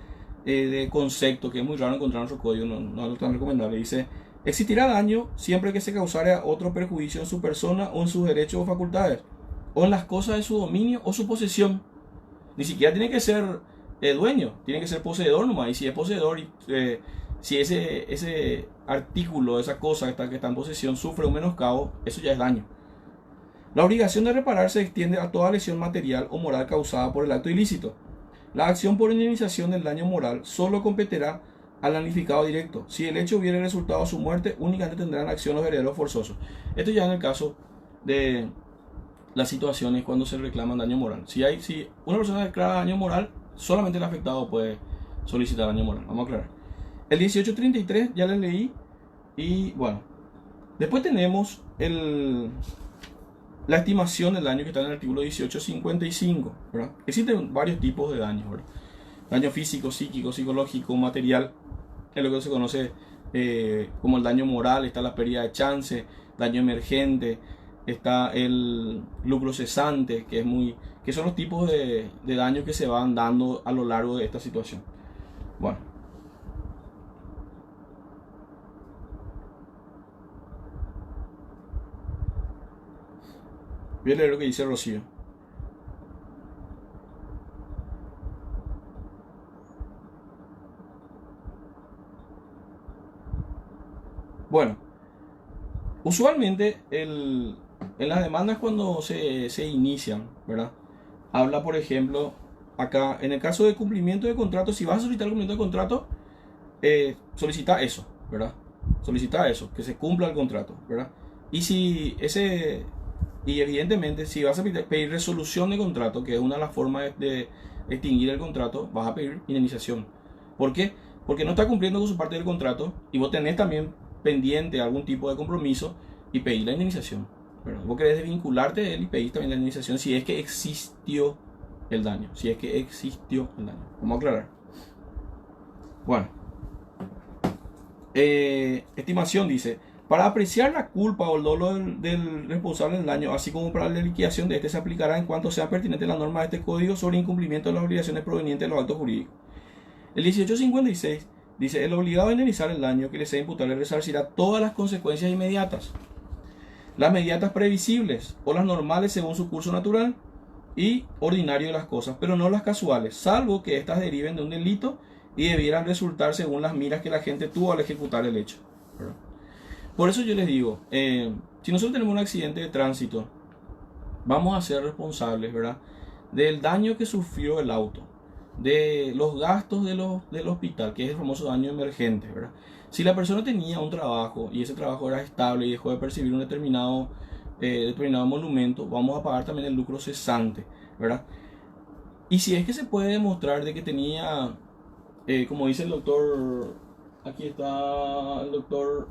Speaker 1: de concepto que es muy raro encontrar en nuestro código, no es tan recomendable. Dice: existirá daño siempre que se causare a otro perjuicio en su persona o en sus derechos o facultades, o en las cosas de su dominio o su posesión. Ni siquiera tiene que ser dueño, tiene que ser poseedor nomás. Y si es poseedor, si ese artículo, esa cosa que está en posesión, sufre un menoscabo, eso ya es daño. La obligación de reparar se extiende a toda lesión material o moral causada por el acto ilícito. La acción por indemnización del daño moral solo competirá al damnificado directo. Si el hecho hubiera resultado su muerte, únicamente tendrán acción los herederos forzosos. Esto ya en el caso de las situaciones cuando se reclaman daño moral. Si una persona declara daño moral, solamente el afectado puede solicitar daño moral. Vamos a aclarar. El 1833 ya le leí. Y bueno, después tenemos la estimación del daño que está en el artículo 1855, ¿verdad? Existen varios tipos de daños, ¿verdad? Daño físico, psíquico, psicológico, material, es lo que se conoce como el daño moral. Está la pérdida de chance, daño emergente, está el lucro cesante, que son los tipos de daño que se van dando a lo largo de esta situación. Bueno. Voy a leer lo que dice Rocío. Bueno, usualmente en las demandas cuando se inician, ¿verdad? Habla, por ejemplo, acá, en el caso de cumplimiento de contrato, si vas a solicitar el cumplimiento de contrato, solicita eso, ¿verdad? Solicita eso, que se cumpla el contrato, ¿verdad? Y evidentemente, si vas a pedir resolución de contrato, que es una de las formas de extinguir el contrato, vas a pedir indemnización. ¿Por qué? Porque no está cumpliendo con su parte del contrato y vos tenés también pendiente algún tipo de compromiso y pedís la indemnización, ¿verdad? Vos querés desvincularte de él y pedís también la indemnización si es que existió el daño. Si es que existió el daño. Vamos a aclarar. Bueno. Estimación dice: para apreciar la culpa o el dolo del responsable del daño, así como para la liquidación de este, se aplicará en cuanto sea pertinente la norma de este código sobre incumplimiento de las obligaciones provenientes de los actos jurídicos. El 1856 dice: el obligado a indemnizar el daño que le sea imputable resarcirá todas las consecuencias inmediatas, las mediatas previsibles o las normales según su curso natural y ordinario de las cosas, pero no las casuales, salvo que éstas deriven de un delito y debieran resultar según las miras que la gente tuvo al ejecutar el hecho, ¿verdad? Por eso yo les digo, si nosotros tenemos un accidente de tránsito, vamos a ser responsables, ¿verdad?, del daño que sufrió el auto, de los gastos del hospital, que es el famoso daño emergente, ¿verdad? Si la persona tenía un trabajo y ese trabajo era estable y dejó de percibir un determinado monumento, vamos a pagar también el lucro cesante, ¿verdad? Y si es que se puede demostrar de que tenía, como dice el doctor, aquí está el doctor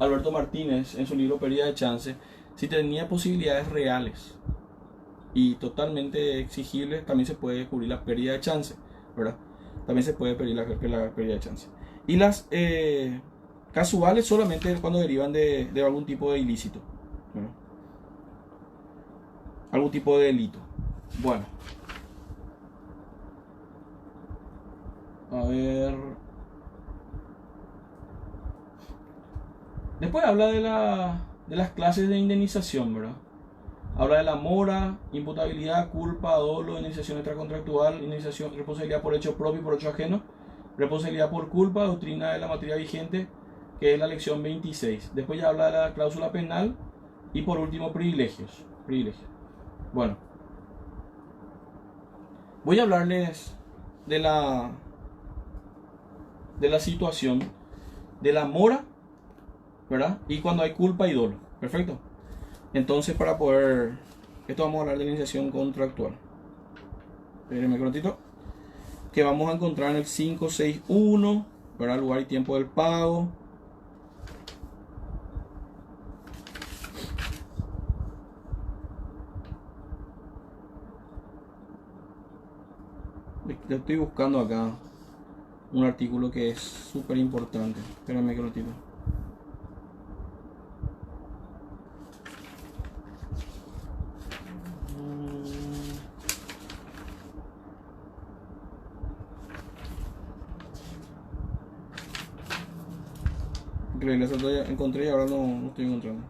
Speaker 1: Alberto Martínez en su libro Pérdida de Chance, si tenía posibilidades reales y totalmente exigibles, también se puede cubrir la pérdida de chance, ¿verdad? También se puede pedir la pérdida de chance. Y las casuales solamente cuando derivan de algún tipo de ilícito, ¿verdad? Algún tipo de delito. Bueno. A ver. Después habla de las clases de indemnización, ¿verdad? Habla de la mora, imputabilidad, culpa, dolo, indemnización extracontractual, indemnización, responsabilidad por hecho propio y por hecho ajeno, responsabilidad por culpa, doctrina de la materia vigente, que es la lección 26. Después ya habla de la cláusula penal y por último privilegios. Bueno, voy a hablarles de la situación de la mora, ¿verdad? Y cuando hay culpa y dolo. Perfecto. Entonces, para poder... Esto vamos a hablar de la iniciación contractual. Espérenme un ratito. Que vamos a encontrar en el 561, ¿verdad? Lugar y tiempo del pago. Estoy buscando acá un artículo que es súper importante. Espérenme un ratito. Increíble, eso ya encontré y ahora no estoy encontrando.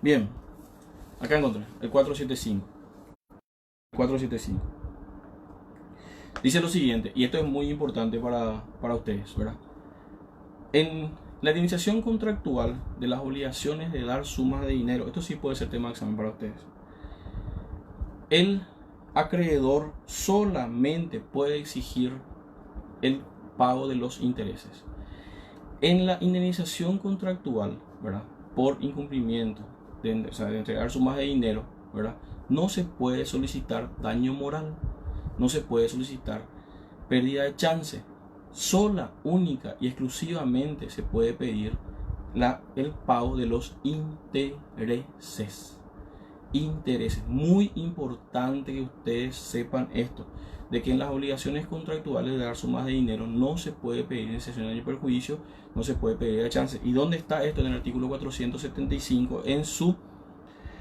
Speaker 1: Bien, acá encontré el 475. 475. Dice lo siguiente, y esto es muy importante para ustedes, ¿verdad? En la iniciación contractual de las obligaciones de dar sumas de dinero, esto sí puede ser tema de examen para ustedes. El acreedor solamente puede exigir el pago de los intereses. En la indemnización contractual, ¿verdad? Por incumplimiento de entregar sumas de dinero, ¿verdad? No se puede solicitar daño moral, no se puede solicitar pérdida de chance. Sola, única y exclusivamente se puede pedir el pago de los intereses. Intereses. Muy importante que ustedes sepan esto, de que en las obligaciones contractuales de dar sumas de dinero no se puede pedir iniciación de daño y perjuicio, no se puede pedir de chance. ¿Y dónde está esto? En el artículo 475, en su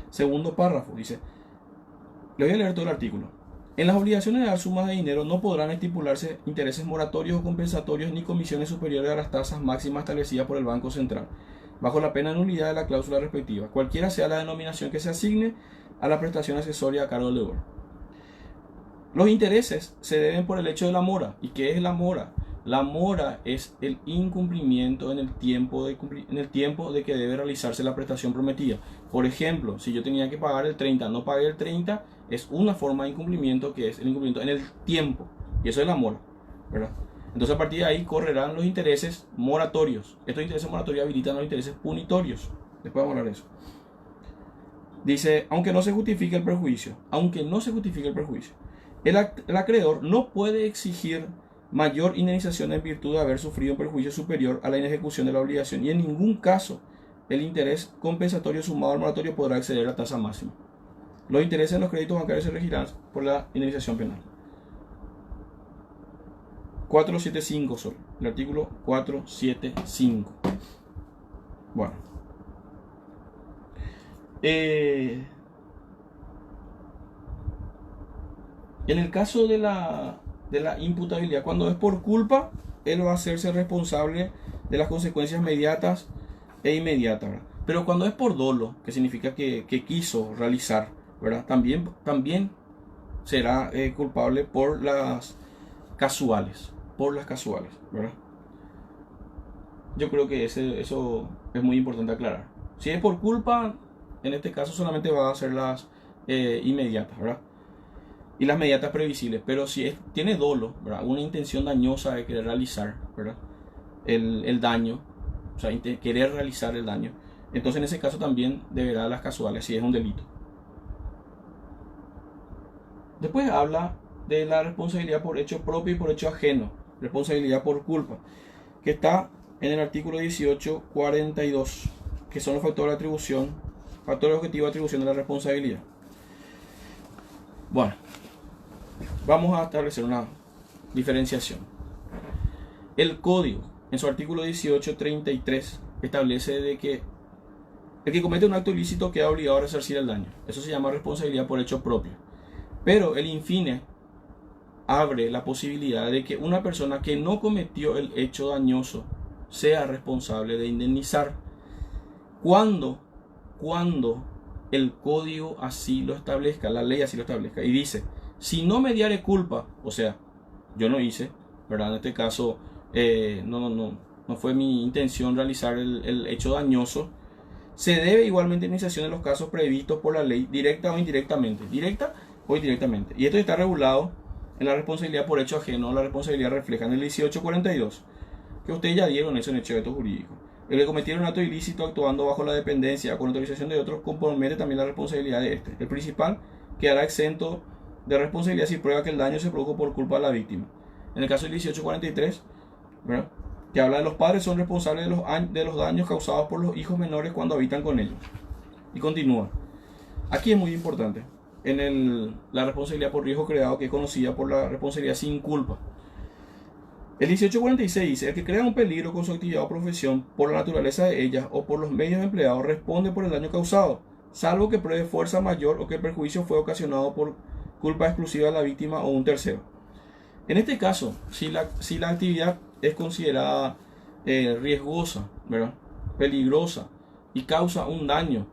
Speaker 1: segundo párrafo. Dice, le voy a leer todo el artículo. En las obligaciones de dar sumas de dinero no podrán estipularse intereses moratorios o compensatorios ni comisiones superiores a las tasas máximas establecidas por el Banco Central, bajo la pena de nulidad de la cláusula respectiva, cualquiera sea la denominación que se asigne a la prestación accesoria a cargo del deudor. Los intereses se deben por el hecho de la mora. ¿Y qué es la mora? La mora es el incumplimiento en el tiempo de que debe realizarse la prestación prometida. Por ejemplo, si yo tenía que pagar el 30, no pagué el 30, es una forma de incumplimiento que es el incumplimiento en el tiempo. Y eso es la mora, ¿verdad? Entonces a partir de ahí correrán los intereses moratorios. Estos intereses moratorios habilitan los intereses punitorios. Después vamos a hablar de eso. Dice, aunque no se justifique el perjuicio, el acreedor no puede exigir mayor indemnización en virtud de haber sufrido un perjuicio superior a la inejecución de la obligación, y en ningún caso el interés compensatorio sumado al moratorio podrá exceder la tasa máxima. Los intereses en los créditos bancarios se regirán por la indemnización penal. 475 solo, el artículo 475. Bueno, en el caso de la imputabilidad, cuando es por culpa, él va a hacerse responsable de las consecuencias mediatas e inmediatas, ¿verdad? Pero cuando es por dolo, que significa que quiso realizar, ¿verdad? También será culpable por las casuales, ¿verdad? Yo creo que eso es muy importante aclarar. Si es por culpa, en este caso solamente va a ser las inmediatas, ¿verdad? Y las mediatas previsibles. Pero si tiene dolo, ¿verdad? Una intención dañosa de querer realizar, ¿verdad? El daño, o sea, querer realizar el daño, entonces en ese caso también deberá las casuales, si es un delito. Después habla de la responsabilidad por hecho propio y por hecho ajeno, responsabilidad por culpa, que está en el artículo 1842, que son los factores de atribución, factores objetivos de atribución de la responsabilidad. Bueno, vamos a establecer una diferenciación. El código, en su artículo 1833, establece de que el que comete un acto ilícito queda obligado a resarcir el daño. Eso se llama responsabilidad por hecho propio. Pero el infine abre la posibilidad de que una persona que no cometió el hecho dañoso sea responsable de indemnizar cuando el código así lo establezca, la ley así lo establezca, y dice, si no mediare culpa, o sea, yo no hice, ¿verdad? En este caso, no fue mi intención realizar el hecho dañoso, se debe igualmente indemnización en los casos previstos por la ley, directa o indirectamente, directa o indirectamente. Y esto está regulado en la responsabilidad por hecho ajeno. La responsabilidad refleja en el 1842, que ustedes ya dieron eso en hecho de acto jurídico. El que cometiera un acto ilícito actuando bajo la dependencia o con autorización de otros compromete también la responsabilidad de este. El principal quedará exento de responsabilidad si prueba que el daño se produjo por culpa de la víctima. En el caso del 1843, ¿verdad?, que habla de los padres son responsables de los daños causados por los hijos menores cuando habitan con ellos. Y continúa. Aquí es muy importante. La responsabilidad por riesgo creado, que es conocida por la responsabilidad sin culpa. El 1846 dice: el que crea un peligro con su actividad o profesión por la naturaleza de ella o por los medios empleados responde por el daño causado, salvo que pruebe fuerza mayor o que el perjuicio fue ocasionado por culpa exclusiva de la víctima o un tercero. En este caso, si la actividad es considerada riesgosa, ¿verdad?, peligrosa, y causa un daño,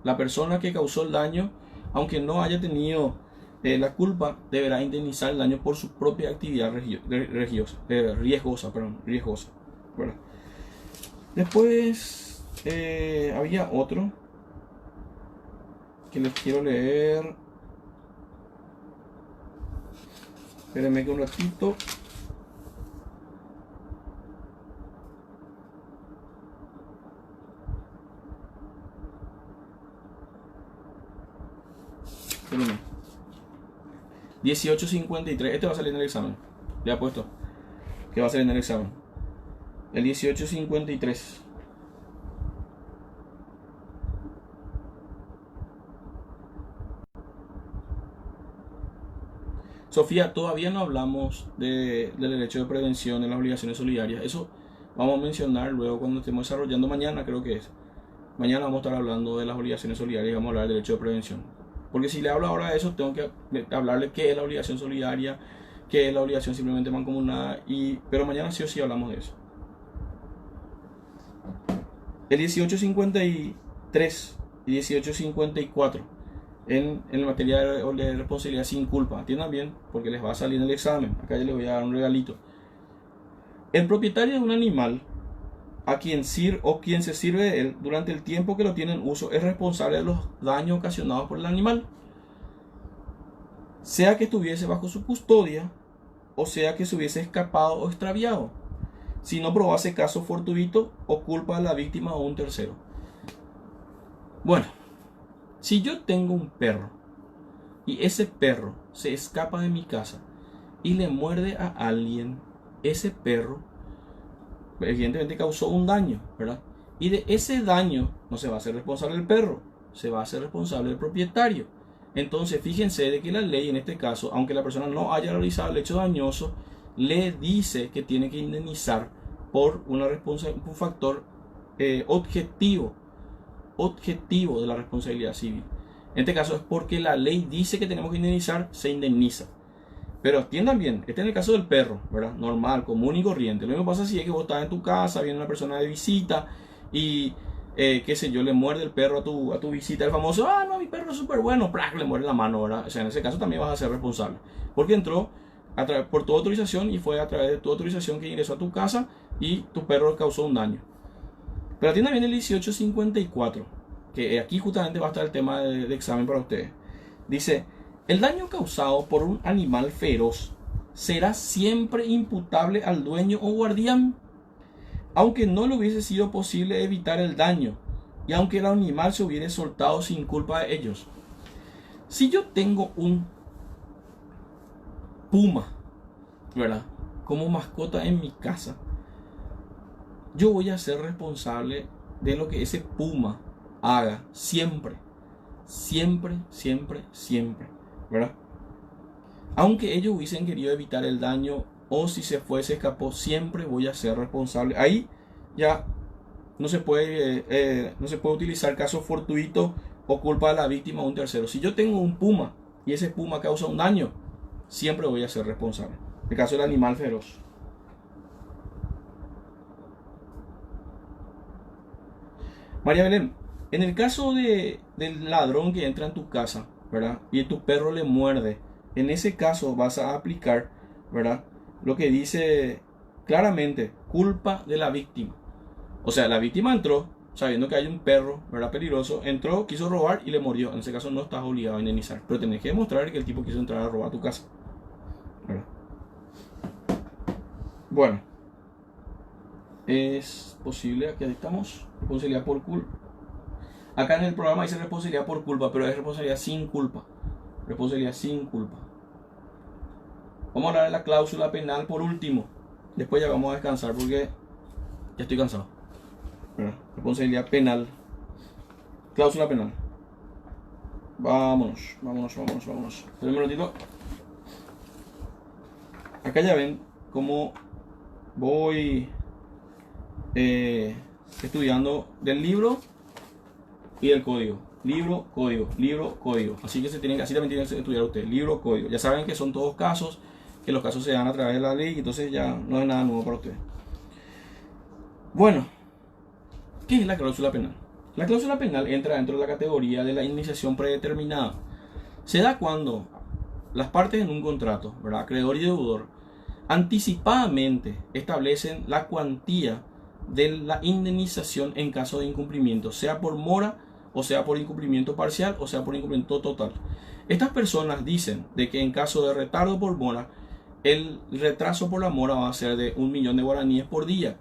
Speaker 1: la persona que causó el daño, aunque no haya tenido la culpa, deberá indemnizar el daño por su propia actividad riesgosa, ¿verdad? Después había otro que les quiero leer. Espérenme que un ratito. Espérenme. 1853. Este va a salir en el examen. Le he puesto que va a salir en el examen. El 1853. Sofía, todavía no hablamos del derecho de prevención en las obligaciones solidarias. Eso vamos a mencionar luego cuando estemos desarrollando mañana, creo que es. Mañana vamos a estar hablando de las obligaciones solidarias y vamos a hablar del derecho de prevención. Porque si le hablo ahora de eso, tengo que hablarle qué es la obligación solidaria, qué es la obligación simplemente mancomunada, pero mañana sí o sí hablamos de eso. El 1853 y 1854 en materia de responsabilidad sin culpa. Atiendan bien, porque les va a salir en el examen. Acá ya les voy a dar un regalito. El propietario de un animal a quien se sirve de él durante el tiempo que lo tiene en uso es responsable de los daños ocasionados por el animal, sea que estuviese bajo su custodia o sea que se hubiese escapado o extraviado, si no probase caso fortuito o culpa de la víctima o un tercero. Bueno, si yo tengo un perro y ese perro se escapa de mi casa y le muerde a alguien, ese perro evidentemente causó un daño, ¿verdad? Y de ese daño no se va a hacer responsable el perro, se va a hacer responsable el propietario. Entonces fíjense de que la ley en este caso, aunque la persona no haya realizado el hecho dañoso, le dice que tiene que indemnizar por un factor objetivo de la responsabilidad civil. En este caso es porque la ley dice que tenemos que indemnizar, se indemniza. Pero atiendan bien, este es el caso del perro, ¿verdad? Normal, común y corriente. Lo mismo pasa si es que vos estás en tu casa, viene una persona de visita y, qué sé yo, le muerde el perro a tu visita. El famoso, no, mi perro es súper bueno, ¡prac!, le muerde la mano, ¿verdad? O sea, en ese caso también vas a ser responsable. Porque entró por tu autorización y fue a través de tu autorización que ingresó a tu casa y tu perro causó un daño. Pero atiendan bien el 1854, que aquí justamente va a estar el tema de examen para ustedes. Dice: el daño causado por un animal feroz será siempre imputable al dueño o guardián, aunque no le hubiese sido posible evitar el daño y aunque el animal se hubiera soltado sin culpa de ellos. Si yo tengo un puma, ¿verdad?, como mascota en mi casa, yo voy a ser responsable de lo que ese puma haga siempre, ¿verdad? Aunque ellos hubiesen querido evitar el daño o si se escapó, siempre voy a ser responsable. Ahí ya no se puede utilizar caso fortuito o culpa de la víctima o un tercero. Si yo tengo un puma y ese puma causa un daño, siempre voy a ser responsable. El caso del animal feroz. María Belén, en el caso del ladrón que entra en tu casa, ¿verdad?, y tu perro le muerde, en ese caso vas a aplicar, ¿verdad?, lo que dice claramente culpa de la víctima. O sea, la víctima entró sabiendo que hay un perro, ¿verdad? Peligroso, entró, quiso robar y le murió. En ese caso no estás obligado a indemnizar, pero tenés que demostrar que el tipo quiso entrar a robar tu casa, ¿verdad? Bueno, es posible, aquí estamos, responsabilidad por culpa. Acá en el programa dice responsabilidad por culpa, pero es responsabilidad sin culpa. Responsabilidad sin culpa. Vamos a hablar de la cláusula penal por último. Después ya vamos a descansar porque ya estoy cansado. Responsabilidad penal. Cláusula penal. Vámonos. Esperen un minutito. Acá ya ven cómo voy estudiando del libro y del código. Libro, código, libro, código. Así también tienen que estudiar ustedes. Libro, código. Ya saben que son todos casos, que los casos se dan a través de la ley, entonces ya no es nada nuevo para ustedes. Bueno, ¿qué es la cláusula penal? La cláusula penal entra dentro de la categoría de la indemnización predeterminada. Se da cuando las partes en un contrato, ¿verdad? Acreedor y deudor, anticipadamente establecen la cuantía de la indemnización en caso de incumplimiento, sea por mora, o sea por incumplimiento parcial, o sea por incumplimiento total. Estas personas dicen de que en caso de retardo por mora, el retraso por la mora va a ser de 1.000.000 de guaraníes por día.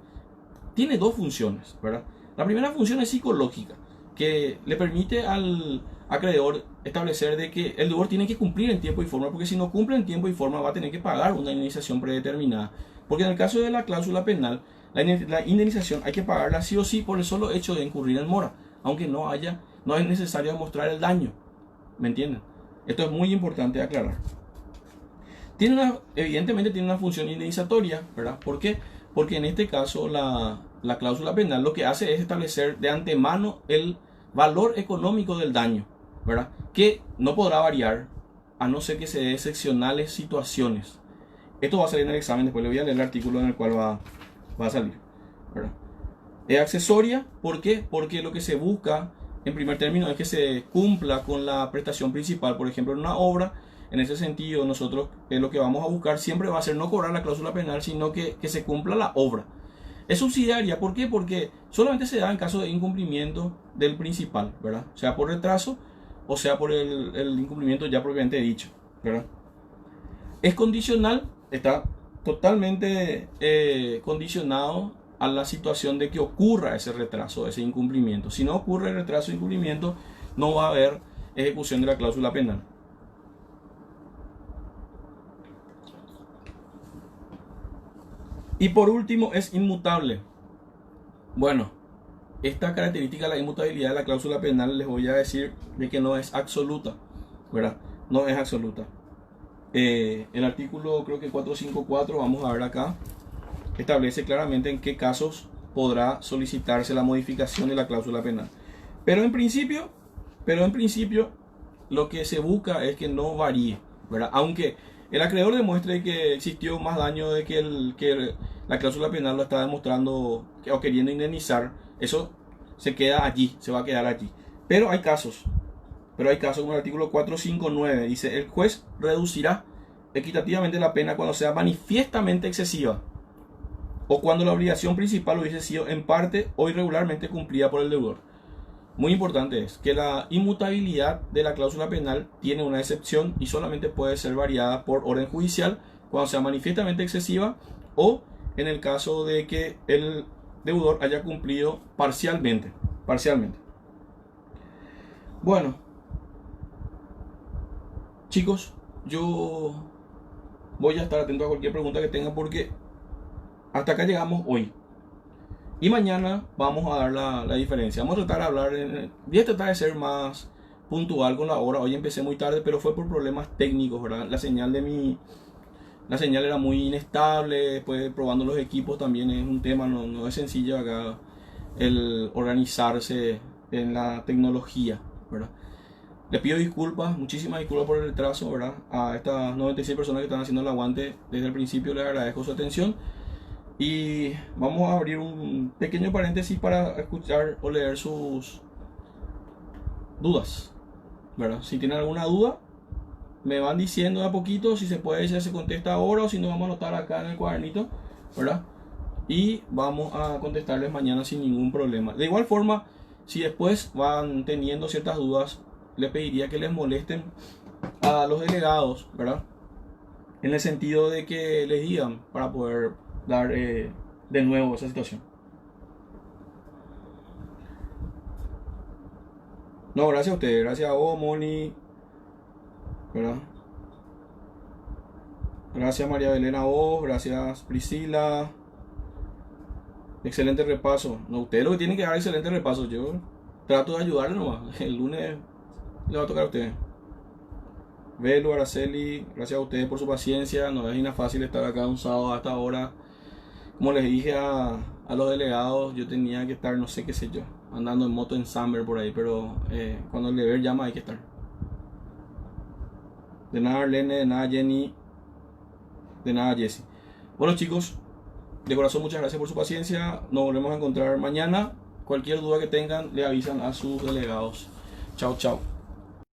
Speaker 1: Tiene dos funciones, ¿verdad? La primera función es psicológica, que le permite al acreedor establecer de que el deudor tiene que cumplir en tiempo y forma, porque si no cumple en tiempo y forma va a tener que pagar una indemnización predeterminada. Porque en el caso de la cláusula penal, la indemnización hay que pagarla sí o sí por el solo hecho de incurrir en mora, aunque no es necesario demostrar el daño. ¿Me entienden? Esto es muy importante aclarar. Evidentemente tiene una función indemnizatoria, ¿verdad? ¿Por qué? Porque en este caso la cláusula penal lo que hace es establecer de antemano el valor económico del daño, ¿verdad? Que no podrá variar a no ser que se dé excepcionales situaciones. Esto va a salir en el examen, después le voy a leer el artículo en el cual va a salir, ¿verdad? Es accesoria, ¿por qué? Porque lo que se busca en primer término es que se cumpla con la prestación principal, por ejemplo en una obra. En ese sentido, nosotros lo que vamos a buscar siempre va a ser no cobrar la cláusula penal, sino que se cumpla la obra. Es subsidiaria, ¿por qué? Porque solamente se da en caso de incumplimiento del principal, ¿verdad? Sea por retraso o sea por el incumplimiento ya propiamente dicho, ¿verdad? Es condicional, está totalmente condicionado a la situación de que ocurra ese retraso, ese incumplimiento. Si no ocurre el retraso o incumplimiento, no va a haber ejecución de la cláusula penal. Y por último, es inmutable. Bueno, esta característica de la inmutabilidad de la cláusula penal les voy a decir de que no es absoluta, ¿verdad? No es absoluta. El artículo creo que 454, vamos a ver acá, establece claramente en qué casos podrá solicitarse la modificación de la cláusula penal. Pero en principio lo que se busca es que no varíe, ¿verdad? Aunque el acreedor demuestre que existió más daño de que la cláusula penal lo está demostrando o queriendo indemnizar, eso se queda allí, se va a quedar allí. Pero hay casos como el artículo 459, dice: el juez reducirá equitativamente la pena cuando sea manifiestamente excesiva o cuando la obligación principal hubiese sido en parte o irregularmente cumplida por el deudor. Muy importante es que la inmutabilidad de la cláusula penal tiene una excepción y solamente puede ser variada por orden judicial cuando sea manifiestamente excesiva o en el caso de que el deudor haya cumplido parcialmente. Bueno, chicos, yo voy a estar atento a cualquier pregunta que tengan porque hasta acá llegamos hoy. Y mañana vamos a dar la diferencia. Vamos a tratar voy a tratar de ser más puntual con la hora. Hoy empecé muy tarde, pero fue por problemas técnicos, ¿verdad? La señal era muy inestable. Después probando los equipos también es un tema, no es sencillo acá el organizarse en la tecnología, ¿verdad? Les pido disculpas, muchísimas disculpas por el retraso, ¿verdad? A estas 96 personas que están haciendo el aguante desde el principio, les agradezco su atención. Y vamos a abrir un pequeño paréntesis para escuchar o leer sus dudas, ¿verdad? Si tienen alguna duda, me van diciendo de a poquito. Si se puede, ya se contesta ahora, o si no, vamos a anotar acá en el cuadernito, ¿verdad? y vamos a contestarles mañana sin ningún problema. De igual forma, si después van teniendo ciertas dudas, les pediría que les molesten a los delegados, ¿verdad? En el sentido de que les digan para poder dar de nuevo esa situación. No, gracias a ustedes, gracias a vos, Moni, ¿verdad? Gracias María Belén a vos, gracias Priscila. Excelente repaso. No, ustedes lo que tienen que dar excelente repaso. Yo trato de ayudarle nomás. El lunes le va a tocar a ustedes. Velo, Araceli, gracias a ustedes por su paciencia. No es nada fácil estar acá un sábado hasta ahora. Como les dije a los delegados, yo tenía que estar, no sé qué sé yo, andando en moto en Summer por ahí, pero cuando el deber llama hay que estar. De nada Arlene, de nada Jenny, de nada Jessy. Bueno chicos, de corazón muchas gracias por su paciencia. Nos volvemos a encontrar mañana. Cualquier duda que tengan le avisan a sus delegados. Chao, chao.